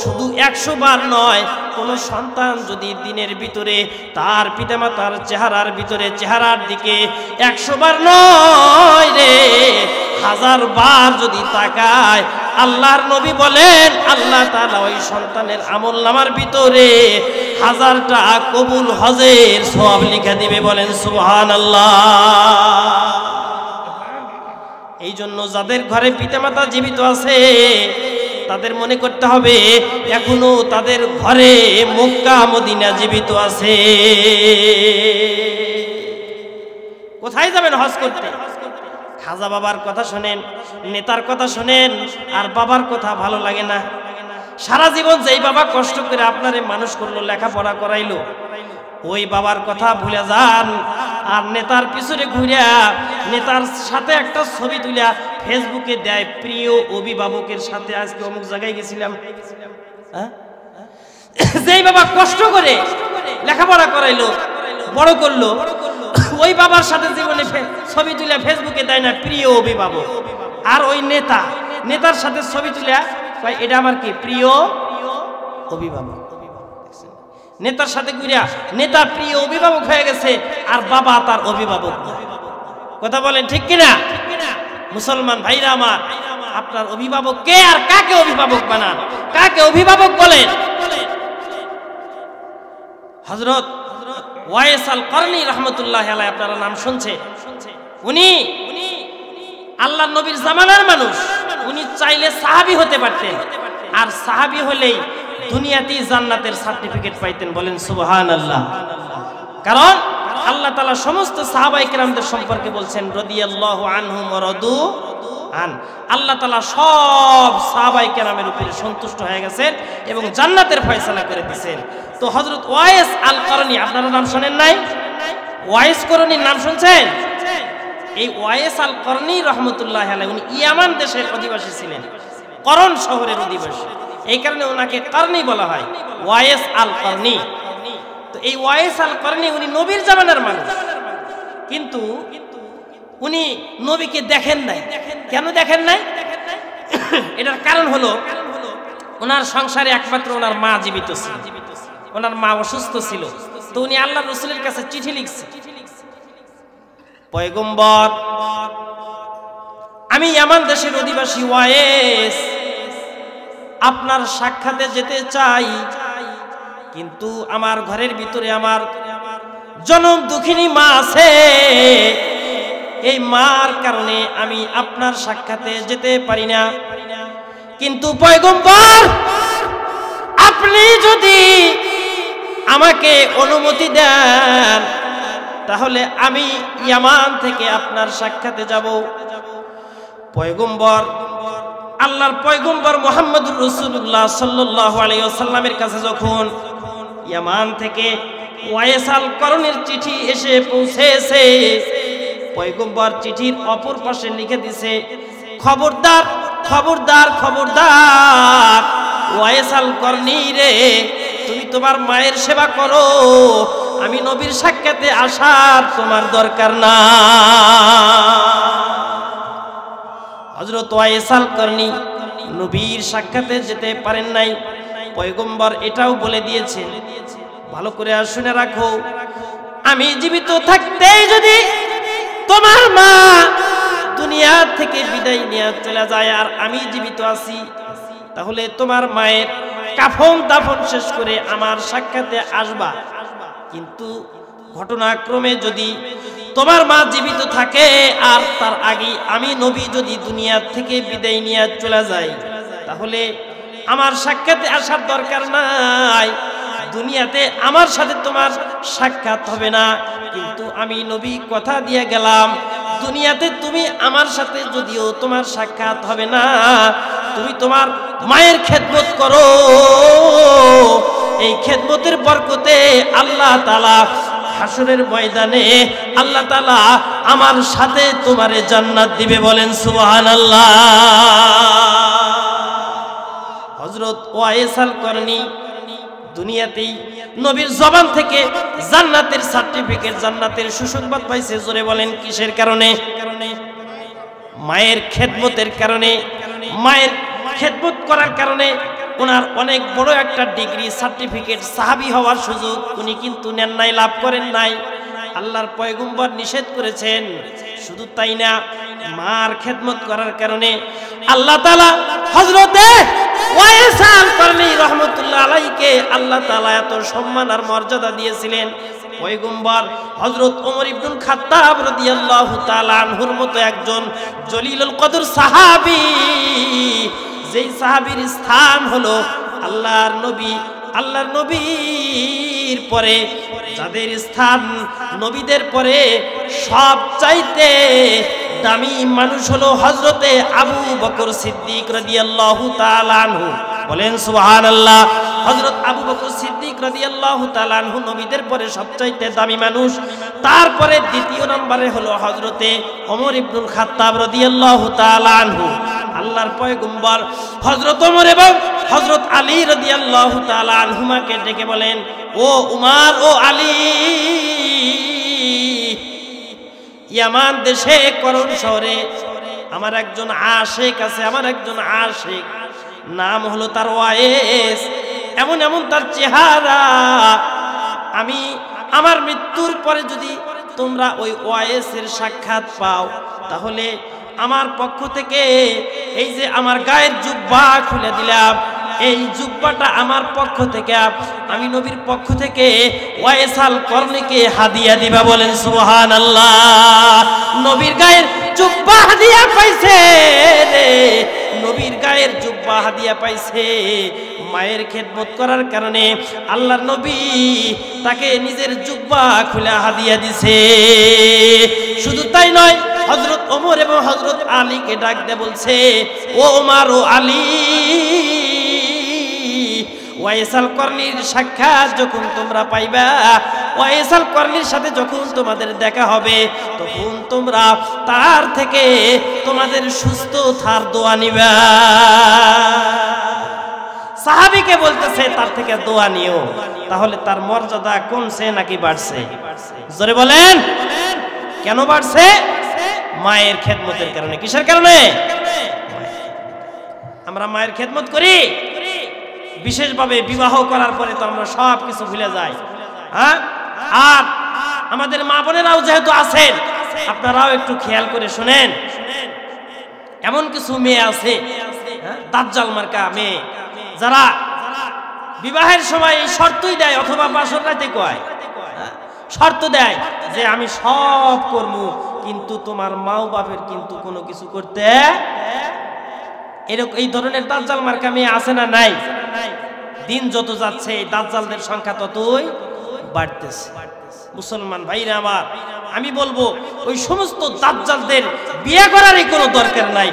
S1: শুধু 100 বার নয়, কোন সন্তান যদি দিনের ভিতরে তার পিতামাতার চেহারার ভিতরে, চেহারার দিকে 100 বার নয় রে, 1000 বার যদি তাকায়, আল্লাহর নবী বলেন, আল্লাহ তাআলা ওই সন্তানের আমলনামার ভিতরে 1000টা কবুল হজের সওয়াব লিখে দিবে। বলেন সুবহানাল্লাহ। এই জন্য যাদের ঘরে পিতামাতা জীবিত আছে, তাদের মনে করতে হবে এখনো তাদের ঘরে মক্কা মদিনা জীবিত আছে। কোথায় যাবেন হজ করতে? খাজা বাবার কথা শোনেন, নেতার কথা শোনেন, আর বাবার কথা ভালো লাগে না। সারা জীবন যেই বাবা কষ্ট করে আপনারে মানুষ করলো, লেখাপড়া করাইলো, ওই বাবার কথা ভুলে যান, আর নেতার পিছনে ঘুরিয়া নেতার সাথে একটা ছবি তুলিয়া ফেসবুকে দেয়, প্রিয় অভিভাবকের সাথে আজকে অমুক জায়গায় গেছিলাম। যেই বাবা কষ্ট করে লেখাপড়া করাইলো, বড় করলো, ওই বাবার সাথে জীবনে ছবি তুলে ফেসবুকে দেয় না, প্রিয় অভিভাবক। আর ওই নেতার সাথে ছবি তুলে এটা আমার কি প্রিয় অভিভাবক। নেতার সাথে ঘুরিয়া নেতা প্রিয় অভিভাবক হয়ে গেছে, আর বাবা তার অভিভাবক। কথা বলেন ঠিক কিনা? মুসলমান ভাইরা আমার, আপনার অভিভাবক কে আর কাকে অভিভাবক বানান, কাকে অভিভাবক বলেন? হযরত ওয়াইস আল করনী রাহমাতুল্লাহি আলাইহি, আপনারা নাম শুনছে? উনি আল্লাহর নবীর জামানার মানুষ। উনি চাইলে সাহাবী হতে পারতেন, আর সাহাবী হলেই দুনিয়াতেই জান্নাতের সার্টিফিকেট পাইতেন। বলেন সুবহানাল্লাহ। কারণ আল্লাহ তাআলা সমস্ত সাহাবায়ে কেরামদের সম্পর্কে বলছেন, রাদিয়াল্লাহু আনহুম ওয়া রাদু আন আল্লাহ তাআলা সব সাহাবায়ে কেরামের উপরে সন্তুষ্ট হয়ে গেছেন এবং জান্নাতের ফয়সালা করে দিয়েছেন। তো হযরত ওয়াইস আল করনী, আপনারা নাম শুনেন নাই? ওয়াইস করনীর নাম শুনছেন? এই ওয়াইস আল করনী রাহমাতুল্লাহি আলাইহি উনি ইয়ামান দেশের অধিবাসী ছিলেন, করন শহরের অধিবাসী, এই কারণে ওনাকে করনী বলা হয়, ওয়াইস আল করনী। তো এই ওয়াইস আল করনী উনি নবীর জামানার মানুষ, কিন্তু উনি নবীকে দেখেন নাই। কেন দেখেন নাই? এটার কারণ হলো ওনার সংসারে একমাত্র ওনার মা জীবিত ছিল, ওনার মা অসুস্থ ছিল। তো উনি আল্লাহর রাসূলের কাছে চিঠি লিখছে, পয়গম্বর আমি ইয়ামান দেশের অধিবাসী ওয়াইস, আপনার সাক্ষাতে যেতে চাই, কিন্তু আমার ঘরের ভিতরে আমার জনম দুঃখিনী মা আছে, এই মার কারণে আমি আপনার সাক্ষাতে যেতে পারি না। কিন্তু পয়গম্বর আপনি যদি আমাকে অনুমতি দেন তাহলে আমি ইয়ামান থেকে আপনার সাক্ষাতে যাব। পয়গম্বর আল্লাহর পয়গম্বর মুহাম্মদুর রাসূলুল্লাহ সাল্লাল্লাহু আলাইহি ওয়াসাল্লামের কাছে যখন ইয়ামান থেকে ওয়াইস আল করনীর চিঠি এসে পৌঁছেছে, পয়গম্বর চিঠির অপর পাশে লিখে দিছে, খবরদার খবরদার খবরদার ওয়াইস আল করনী রে, তুমি তোমার মায়ের সেবা করো, আমি নবীর সাক্ষাতে আসার তোমার দরকার না। হযরত ওয়াইস আল করনী নবীর সাক্ষাতে যেতে পারেন নাই। পয়গম্বর এটাও বলে দিয়েছেন, ভালো করে শুনে রাখো, আমি জীবিত থাকতেই যদি তোমার মা দুনিয়া থেকে বিদায় নিয়ে চলে যায় আর আমি জীবিত আছি, তাহলে তোমার মায়ের কাফন দাফন শেষ করে আমার সাক্ষাতে আসবা। কিন্তু ঘটনাক্রমে যদি তোমার মা জীবিত থাকে আর তার আগে আমি নবী যদি দুনিয়া থেকে বিদায় নিয়ে চলে যাই, তাহলে আমার সাক্ষাতে আসার দরকার নাই, দুনিয়াতে আমার সাথে তোমার সাক্ষাৎ হবে না। কিন্তু আমি নবী কথা দিয়ে গেলাম, দুনিয়াতে তুমি আমার সাথে যদিও তোমার সাক্ষাৎ হবে না, তুমি তোমার মায়ের খেদমত করো, এই খেদমতের বরকতে আল্লাহ তাআলা হাসরের ময়দানে আল্লাহ তাআলা আমার সাথে তোমারে জান্নাত দিবে। বলেন সুবহানাল্লাহ। হযরত ওয়াইস আল করনী দুনিয়াতেই নবীর জবান থেকে জান্নাতের সার্টিফিকেট, জান্নাতের সুসংবাদ পাইছে। জোরে বলেন কিসের কারণে? মায়ের খেদমতের কারণে। মায়ের খেদমত করার কারণে ওনার অনেক বড় একটা ডিগ্রি সার্টিফিকেট, সাহাবী হওয়ার সুযোগ উনি কিন্তু নেন নাই, লাভ করেন নাই। আল্লাহর পয়গম্বর নিষেধ করেছেন। শুধু তাই না, মার খেদমত করার কারণে আল্লাহ তাআলা হযরতে ওয়াইস আল করনী রাহমাতুল্লাহ আলাইহিকে আল্লাহ তাআলা এত সম্মান আর মর্যাদা দিয়েছিলেন। পয়গম্বর হযরত ওমর ইবনুল খাত্তাব রাদিয়াল্লাহু তাআলা আনহুর মতো একজন জলিলুল কদর সাহাবী, যেই সাহাবীর স্থান হলো আল্লাহর নবী, আল্লাহর নবীর পরে যাদের স্থান নবীদের পরে সবচাইতে দামি মানুষ হলো হযরতে আবু বকর সিদ্দিক রাদিয়াল্লাহু তাআলা আনহু। বলেন সুবহানাল্লাহ। হযরত আবু বকর সিদ্দিক রাদিয়াল্লাহু তাআলা আনহু নবীদের পরে সবচাইতে দামি মানুষ। তারপরে দ্বিতীয় নম্বরে হলো হযরতে ওমর ইবনুল খাত্তাব রাদিয়াল্লাহু তাআলা আনহু। আল্লাহর পয়গম্বর হযরত ওমর এবং হযরত আলী রাদিয়াল্লাহু তাআলা আনহুমাকে ডেকে বলেন, ও উমর, ও আলী, ইয়ামান দেশে করণ শহরে আমার একজন আশিক আছে, আমার একজন আশিক, নাম হলো তার ওয়াইস, এমন এমন তার চেহারা, আমি আমার মৃত্যুর পরে যদি তোমরা ওই ওয়াইসের সাক্ষাৎ পাও, তাহলে আমার পক্ষ থেকে এই যে আমার গায়ের জুব্বা খুলে দিলাম, এই জুব্বাটা আমার পক্ষ থেকে, আমি নবীর পক্ষ থেকে ওয়াইস আল করনীকে হাদিয়া দিবা। বলেন সুবহানাল্লাহ। নবীর গায়ের জুব্বা হাদিয়া পাইছে রে, নবীর গায়ের জুব্বা হাদিয়া পাইছে। মায়ের খেদমত করার কারণে আল্লাহর নবী তাকে নিজের জুব্বা খুলে হাদিয়া দিছে। শুধু তাই নয়, হযরত ওমর এবং হযরত আলীকে ডাক দিয়ে বলছে, ও ওমর ও আলী, ওয়াইসাল করনির সাক্ষাৎ যখন তোমরা পাইবা, ওয়াইসাল করনির সাথে যখন তোমাদের দেখা হবে, তখন তোমরা তার থেকে তোমাদের সুস্থ থার দোয়া নিবা। সাহাবীকে বলতেছে তার থেকে দোয়া নিও। তাহলে তার মর্যাদা কমছে নাকি বাড়ছে? জোরে বলেন। কেন বাড়ছে? মায়ের খেদমতের কারণে। কিসের কারণে? আমরা মায়ের খেদমত করি, বিশেষভাবে বিবাহ করার পরে তো আমরা সব কিছু ভুলে যাই। হ্যাঁ, আর আমাদের মা বোনেরাও যেহেতু আছেন, আপনারাও একটু খেয়াল করে শুনেন। এমন কিছু মেয়ে আছে, দাজ্জাল মার্কা মেয়ে, যারা বিবাহের সময় এই শর্তই দেয়, অথবা বাসর রাতে কয়, শর্ত দেয় যে আমি সব করব, কিন্তু তোমার মাও বাপের কিন্তু কোনো কিছু করতে। এরকম এই ধরনের দাজ্জাল মার্কা মেয়ে আছে না নাই? দিন যত যাচ্ছে এই দাজ্জালদের সংখ্যা ততই বাড়তেছে। মুসলমান ভাইরা আমার, আমি বলবো ওই সমস্ত দাজ্জালদের বিয়ে করারই কোনো দরকার নাই,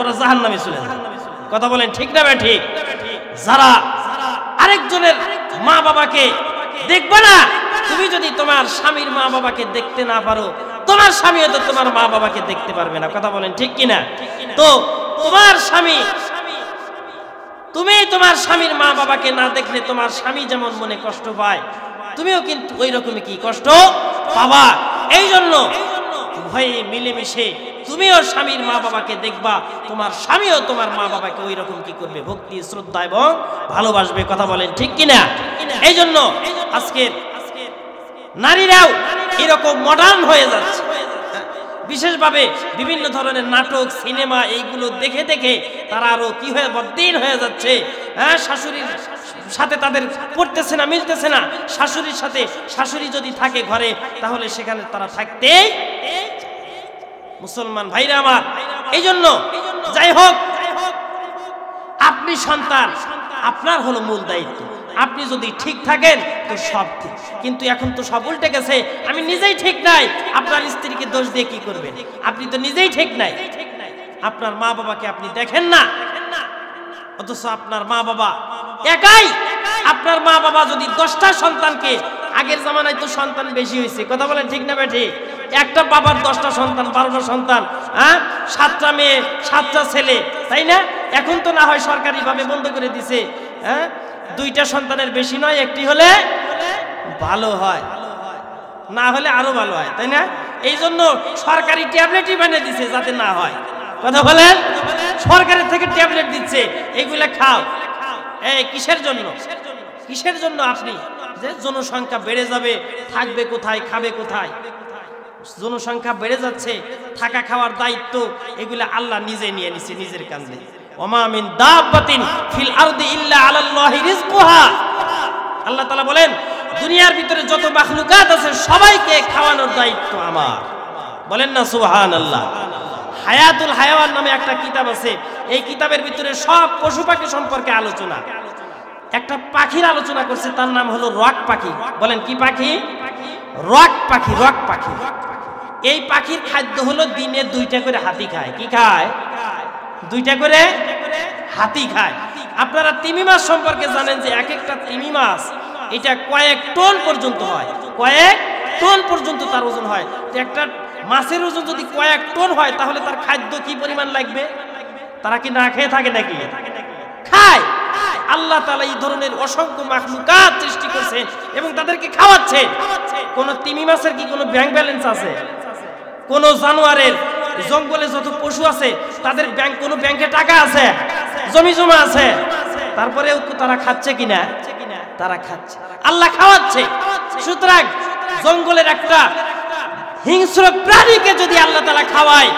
S1: ওরা জাহান্নামে চলে যায়। কথা বলেন ঠিক না বে ঠিক? যারা আরেকজনের মা বাবাকে দেখবে না, তুমি যদি তোমার স্বামীর মা বাবাকে দেখতে না পারো, তোমার স্বামীও তো তোমার মা বাবাকে দেখতে পারবে না। কথা বলেন ঠিক কিনা? তো তোমার স্বামী, তুমি তোমার স্বামীর মা বাবাকে না দেখলে তোমার স্বামী যেমন মনে কষ্ট পায়, তুমিও কিন্তু ওই রকমই কি কষ্ট পাবা। এই জন্য উভয়ে মিলেমিশে তুমিও স্বামীর মা বাবাকে দেখবা, তোমার স্বামীও তোমার মা বাবাকে ওই রকম কি করবে, ভক্তি শ্রদ্ধা এবং ভালোবাসবে। কথা বলেন ঠিক কিনা? এই জন্য আজকের নারীরাও এরকম মডার্ন হয়ে যাচ্ছে, বিশেষভাবে বিভিন্ন ধরনের নাটক সিনেমা এইগুলো দেখে দেখে তারা আরো কি হয়ে বদ্দিন হয়ে যাচ্ছে। হ্যাঁ, শাশুড়ির সাথে তাদের পড়তেছে না, মিলতেছে না। শাশুড়ির সাথে শাশুড়ি যদি থাকে ঘরে, তাহলে সেখানে তারা থাকতেই। মুসলমান ভাইরা আমার, এই জন্য যাই হোক, আপনি সন্তান, আপনার হলো মূল দায়িত্ব। আপনি যদি ঠিক থাকেন তো সব ঠিক, কিন্তু এখন তো সব উল্টে গেছে। আমি নিজেই ঠিক নাই, আপনার স্ত্রীকে দোষ দিয়ে কি করবেন? আপনি তো নিজেই ঠিক নাই। আপনার মা বাবাকে আপনি দেখেন না, অথচ আপনার মা বাবা একাই। আপনার মা বাবা যদি 10টা সন্তানকে, আগের জামানায় তো সন্তান বেশি হয়েছে, কথা বলেন ঠিক না বেঠি? একটা বাবার 10টা সন্তান, 12টা সন্তান, হ্যাঁ, 7টা মেয়ে 7টা ছেলে, তাই না? এখন তো না হয় সরকারি ভাবে বন্ধ করে দিছে। হ্যাঁ, 2টা সন্তানের বেশি নয়, একটি হলে ভালো হয়, না হলে আরো ভালো হয়, তাই না? এই জন্য সরকারি ট্যাবলেটই বানিয়ে দিছে যাতে না হয়। কথা বলেন, সরকারের থেকে ট্যাবলেট দিচ্ছে, এইগুলা খাও। এই কিসের জন্য? কিসের জন্য? আপনি যে জনসংখ্যা বেড়ে যাবে, থাকবে কোথায়, খাবে কোথায়? জনসংখ্যা বেড়ে যাচ্ছে, থাকা খাওয়ার দায়িত্ব এগুলা আল্লাহ নিজে নিয়ে নিছে নিজের কাঁধে। ওমা মিন দাব্বাতিন ফিল আরদি ইল্লা আলাল্লাহি রিজকুহা। আল্লাহ তাআলা বলেন, দুনিয়ার ভিতরে যত মাখলুকাত আছে সবাইকে খাওয়ানোর দায়িত্ব আমার। বলেন না সুবহানাল্লাহ। হায়াতুল হায়াওয়ান নামে একটা কিতাব আছে, এই কিতাবের ভিতরে সব পশু পাখি সম্পর্কে আলোচনা। একটা পাখির আলোচনা করছে, তার নাম হলো রক পাখি। বলেন কি পাখি? রক পাখি। রক পাখি, এই পাখির খাদ্য হলো দিনে 2টা করে হাতি খায়। কি খায়? 2টা করে হাতি খায়। আপনারা তিমি মাছ সম্পর্কে জানেন যে এক একটা তিমি মাছ এটা কয়েক টন পর্যন্ত হয়, কয়েক টন পর্যন্ত তার ওজন হয়। একটা মাছের ওজন যদি কয়েক টন হয়, তাহলে তার খাদ্য কি পরিমাণ লাগবে? তারা কি না খেয়ে থাকে নাকি? খায়। আল্লাহ তাআলা এই ধরনের অসংখ্য মাখলুকাত সৃষ্টি করেছেন এবং তাদেরকে খাওয়াচ্ছে। কোন তিমি মাছের কি কোনো ব্যাংক ব্যালেন্স আছে? কোন জানোয়ারের, জঙ্গলে যত পশু আছে তাদের ব্যাংক, কোন ব্যাংকে টাকা আছে, জমি জমা আছে, তারপরেও তারা খাচ্ছে কিনা? তারা খাচ্ছে, আল্লাহ খাওয়াচ্ছে। সুতরাং জঙ্গলের একটা হিংস্র প্রাণীকে যদি আল্লাহ তাআলা খাওয়ায়,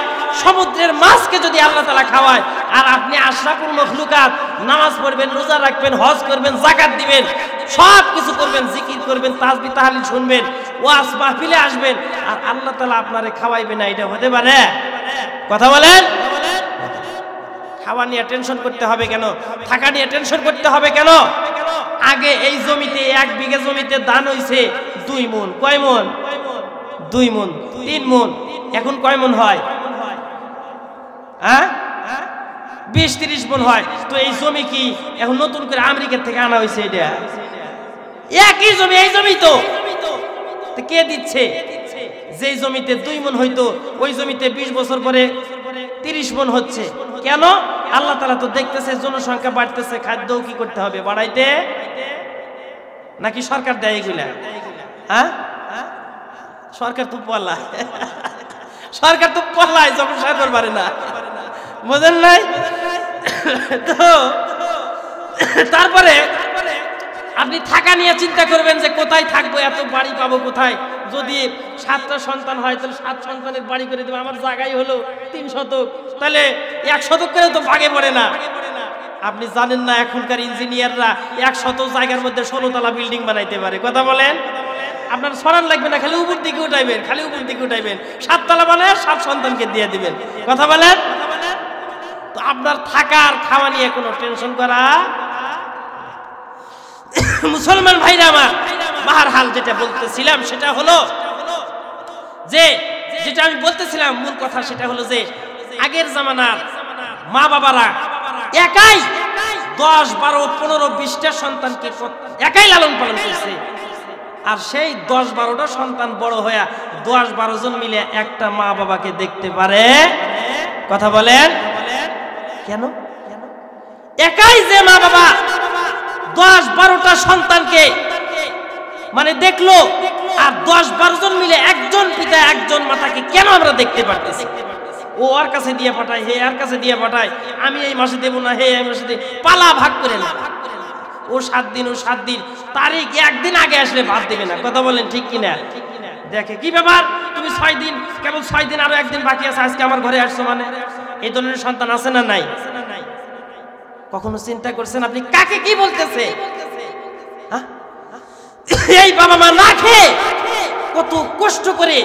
S1: সমুদ্রের মাছকে যদি আল্লাহ তাআলা খাওয়ায়, আর আপনি আশরাফুল মখলুকাত নামাজ পড়বেন, রোজা রাখবেন, হজ করবেন, যাকাত দিবেন, সব কিছু করবেন, জিকির করবেন, তাসবিহ তাহলিল শুনবেন, ওয়াজ মাহফিলে আসবেন, আর আল্লাহ তাআলা আপনারে খাওয়াইবে না, এটা হতে পারে? কথা বলেন। খাওয়া নিয়ে টেনশন করতে হবে কেন? থাকা নিয়ে টেনশন করতে হবে কেন? আগে এই জমিতে 1 বিঘা জমিতে ধান হইছে 2 মণ। কয় মণ? 2 মণ, 3 মণ। এখন কয় মন হয়? হ্যাঁ, 20-30 মন হয়। তো এই জমি কি এখন নতুন করে আমেরিকা থেকে আনা হয়েছে? এটা একই জমি, এই জমি তো কে দিচ্ছে? যেই জমিতে 2 মন হইতো ওই জমিতে 20 বছর পরে 30 মন হচ্ছে। কেন? আল্লাহ তাআলা তো দেখতেছে জনসংখ্যা বাড়তেছে, খাদ্যও কি করতে হবে, বাড়াইতে, নাকি সরকার দেয় এগুলা? হ্যাঁ, সরকার তো পল্লা, সরকার তো পল্লায় যখন সরকার পারে না, বুঝেন নাই? তো তারপরে আপনি থাকা নিয়ে চিন্তা করবেন যে কোথায় থাকবো, এত বাড়ি পাবো কোথায়? যদি 7টা সন্তান হয় তাহলে 7 সন্তানের বাড়ি করে দেবো। আমার জায়গায় হলো 3 শতক, তাহলে 1 শতক করেও তো ভাগে পড়ে না। আপনি জানেন না এখনকার ইঞ্জিনিয়াররা 1 শতক জায়গার মধ্যে 16 তলা বিল্ডিং বানাইতে পারে। কথা বলেন? আপনার সরান লাগবে না, খালি উপর দিকে উঠাইবেন, খালি উপর দিকে উঠাইবেন, 7 তলা বানায় 7 সন্তানকে দিয়ে দিবেন। কথা বলেন? তো আপনার থাকার খাওয়া নিয়ে কোনো টেনশন করা। মুসলমান ভাইরা আমার, বাহারহাল যেটা বলতেছিলাম সেটা হলো যে, যেটা আমি বলতেছিলাম মূল কথা সেটা হলো যে আগের জামানার মা বাবারা একাই 10, 12, 15, 20টা সন্তানকে একাই লালন পালন করছে। আর সেই 10-12টা সন্তান বড় হয়ে 10-12 জন মিলে একটা মা বাবাকে দেখতে পারে। কথা বলেন? কেন? একাই যে মা বাবা 10-12টা সন্তানকে মানে দেখলো, আর 10-12 জন মিলে একজন পিতা একজন মাতাকে কেন আমরা দেখতে পারতেছি? ও ওর কাছে দিয়ে পাঠায়, হে আর কাছে দিয়ে পাঠায়, আমি এই মাসে দেবো না, হে এই মাসে পালা ভাগ করে না। ও 7 দিন, ও 7 দিন, তারিখ একদিন আগে আসলে ভাত দেবে না। কথা বলেন ঠিক কিনা? দেখে কি ব্যাপার, তুমি 6 দিন, কেবল 6 দিন, আরো একদিন বাকি আছে, আজকে আমার ঘরে আসছো মানে? এই ধরনের সন্তান আছে না নাই? কখনো চিন্তা করছেন আপনি কাকে কি বলতেছে? এই বাবা মা না খেয়ে কত কষ্ট করে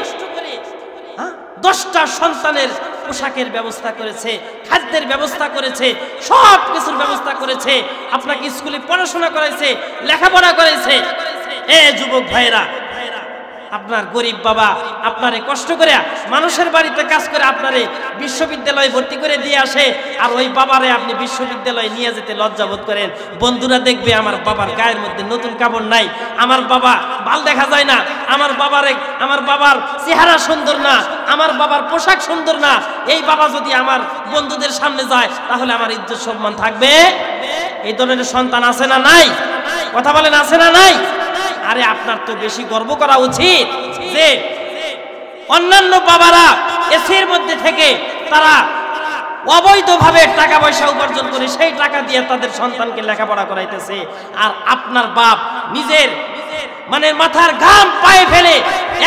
S1: 10টা সন্তানের পোশাকের ব্যবস্থা করেছে, খাদ্যের ব্যবস্থা করেছে, সব কিছুর ব্যবস্থা করেছে, আপনাকে স্কুলে পড়াশোনা করাইছে, লেখাপড়া করাইছে। এ যুবক ভাইরা, আপনার গরিব বাবা আপনারে কষ্ট করে মানুষের বাড়িতে কাজ করে আপনারে বিশ্ববিদ্যালয়ে ভর্তি করে দিয়ে আসে, আর ওই বাবারে আপনি বিশ্ববিদ্যালয়ে নিয়ে যেতে লজ্জাবোধ করেন। বন্ধুরা দেখবে আমার বাবার গায়ের মধ্যে নতুন কাপড় নাই, আমার বাবা বাল দেখা যায় না, আমার বাবার চেহারা সুন্দর না, আমার বাবার পোশাক সুন্দর না। এই বাবা যদি আমার বন্ধুদের সামনে যায় তাহলে আমার ইজ্জত সম্মান থাকবে? এই ধরনের সন্তান আছে না নাই? কথা বলেন, আছে না নাই? আরে আপনার তো বেশি গর্ব করা উচিত যে অন্যান্য বাবারা এসির মধ্যে থেকে তারা অবৈধভাবে টাকা পয়সা উপার্জন করে সেই টাকা দিয়ে তাদের সন্তানকে লেখাপড়া করাইতেছে, আর আপনার বাপ নিজের মানে মাথার ঘাম পায়ে ফেলে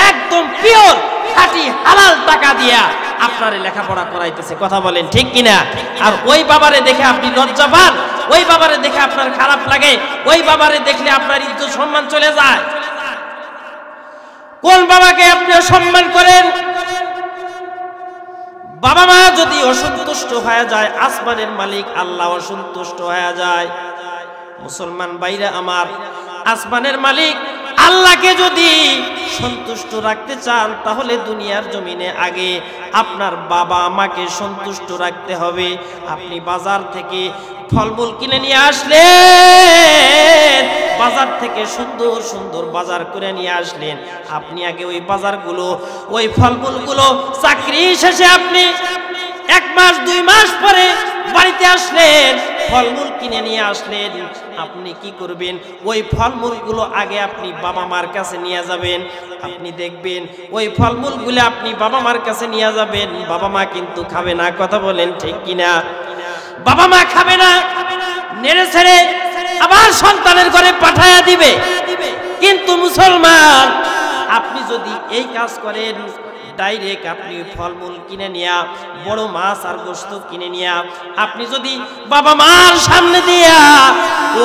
S1: একদম পিওর খাঁটি হালাল টাকা দিয়া আপনারে লেখাপড়া করাইতেছে। কথা বলেন ঠিক কিনা? আর ওই বাবারে দেখে আপনি লজ্জা পান, ওই বাবারে দেখে আপনার খারাপ লাগে, ওই বাবারে দেখলে আপনার ইজ্জত সম্মান চলে যায়। কোন বাবাকে আপনি সম্মান করেন? বাবা মা যদি অসন্তুষ্ট হয়ে যায়, আসমানের মালিক আল্লাহ অসন্তুষ্ট হয়ে যায়। মুসলমান ভাইরা আমার, আসমানের মালিক আল্লাহকে যদি সন্তুষ্ট রাখতে চান তাহলে দুনিয়ার জমিনে আগে আপনার বাবা মাকে সন্তুষ্ট রাখতে হবে। আপনি বাজার থেকে ফলমূল কিনে নিয়ে আসলেন, বাজার থেকে সুন্দর সুন্দর বাজার করে নিয়ে আসলেন, আপনি আগে ওই বাজারগুলো, ওই ফলমূলগুলো চাকরি শেষে আপনি 1 মাস 2 মাস পরে বাড়িতে আসলেন, ফলমূল কিনে নিয়ে আসলেন, আপনি কি করবেন? ওই ফলমূলগুলো আগে আপনি বাবা মার কাছে নিয়ে যাবেন। আপনি দেখবেন ওই ফলমূলগুলো আপনি বাবা মার কাছে নিয়ে যাবেন, বাবা মা কিন্তু খাবে না। কথা বলেন ঠিক কিনা? বাবা মা খাবে না, নেড়ে ছেড়ে আবার সন্তানের ঘরে পাঠায়া দিবে। কিন্তু মুসলমান, আপনি যদি এই কাজ করেন, ডাইরেক্ট আপনি ফলমূল কিনে নিয়া, বড় মাছ আর গোশত কিনে নিয়া আপনি যদি বাবা মার সামনে দিয়া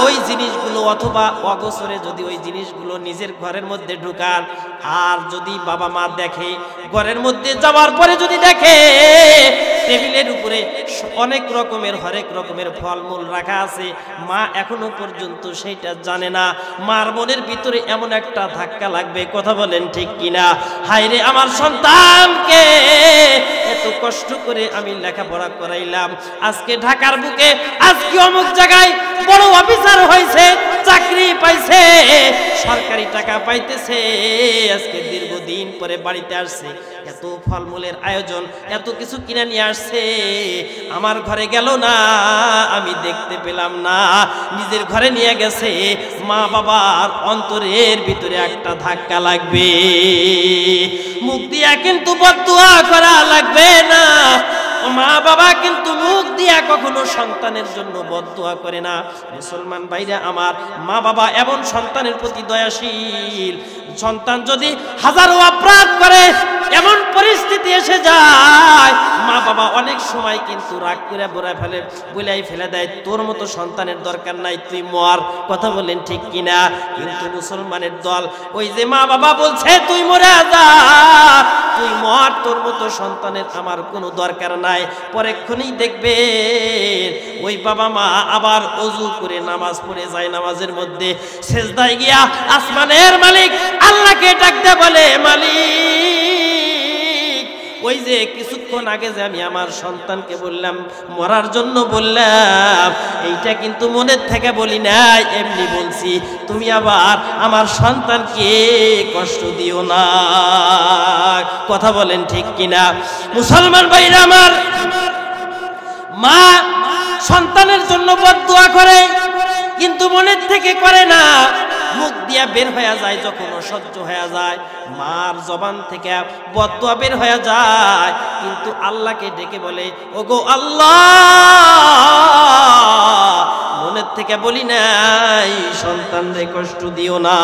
S1: ওই জিনিসগুলো অথবা অগোচরে যদি ওই জিনিসগুলো নিজের ঘরের মধ্যে ঢুকান, আর যদি বাবা মা দেখে, ঘরের মধ্যে যাওয়ার পরে যদি দেখে টেবিলের উপরে অনেক রকমের হরেক রকমের ফলমূল রাখা আছে, মা এখনো পর্যন্ত সেইটা জানে না। মার মনের ভিতরে এমন একটা ধাক্কা লাগবে, কথা বলেন ঠিক কিনা? হায়রে আমার সন্তানকে এত কষ্ট করে আমি লেখাপড়া করাইলাম, আজকে ঢাকার বুকে, আজকে অমুক জায়গায় বড় অফিসার হয়েছে, চাকরি পাইছে, সরকারি টাকা পাইতেছে, আজকে দীর্ঘদিন পরে বাড়িতে আসছে, এত ফলমূলের আয়োজন, এত কিছু কিনে নিয়ে আসছে, আমার ঘরে গেল না, আমি দেখতে পেলাম না, নিজের ঘরে নিয়ে গেছে। মা বাবার অন্তরের ভিতরে একটা ধাক্কা লাগবে। মুখ দিয়া কিন্তু বদদুয়া করা লাগবে না। মা বাবা কিন্তু মুখ দিয়া কখনো সন্তানের জন্য বদদুয়া করে না। মুসলমান ভাইরা আমার, মা বাবা এমন সন্তানের প্রতি দয়াশীল, সন্তান যদি হাজারো অপরাধ করে, এমন পরিস্থিতি এসে যায়, মা বাবা অনেক সময় কিন্তু রাগ করে বলাই ফেলে দেয়, তোর মতো সন্তানের দরকার নাই, তুই মর, কথা বলেন ঠিক কিনা? কিন্তু মুসলমানের দল, ওই যে মা বাবা বলছে তুই মরে যা, তুই মর, তোর মতো সন্তানের আমার কোনো দরকার নাই, পরেক্ষণেই দেখবে ওই বাবা মা আবার অজু করে নামাজ পড়ে যায়, নামাজের মধ্যে সেজদায় গিয়া আসমানের মালিক আল্লাহকে ডাকতে বলে, মালিক, ওই যে কিছুক্ষণ আগে যে আমি আমার সন্তানকে বললাম, মরার জন্য বললাম, এইটা কিন্তু মনের থেকে বলি নাই, এমনি বলছি, তুমি আবার আমার সন্তানকে কষ্ট দিও না, কথা বলেন ঠিক কিনা? মুসলমান ভাইরা আমার, মা সন্তানের জন্য বদদুয়া করে, কিন্তু মনের থেকে করে না, মুখ দিয়া বের হয়ে যায়, যখন অসহ্য হয়ে যায়, মার জবান থেকে বদদুয়া বের হয়ে যায়, কিন্তু আল্লাহকে ডেকে বলে, ওগো আল্লাহ, মনের থেকে বলি নাই, সন্তানরে কষ্ট দিও না।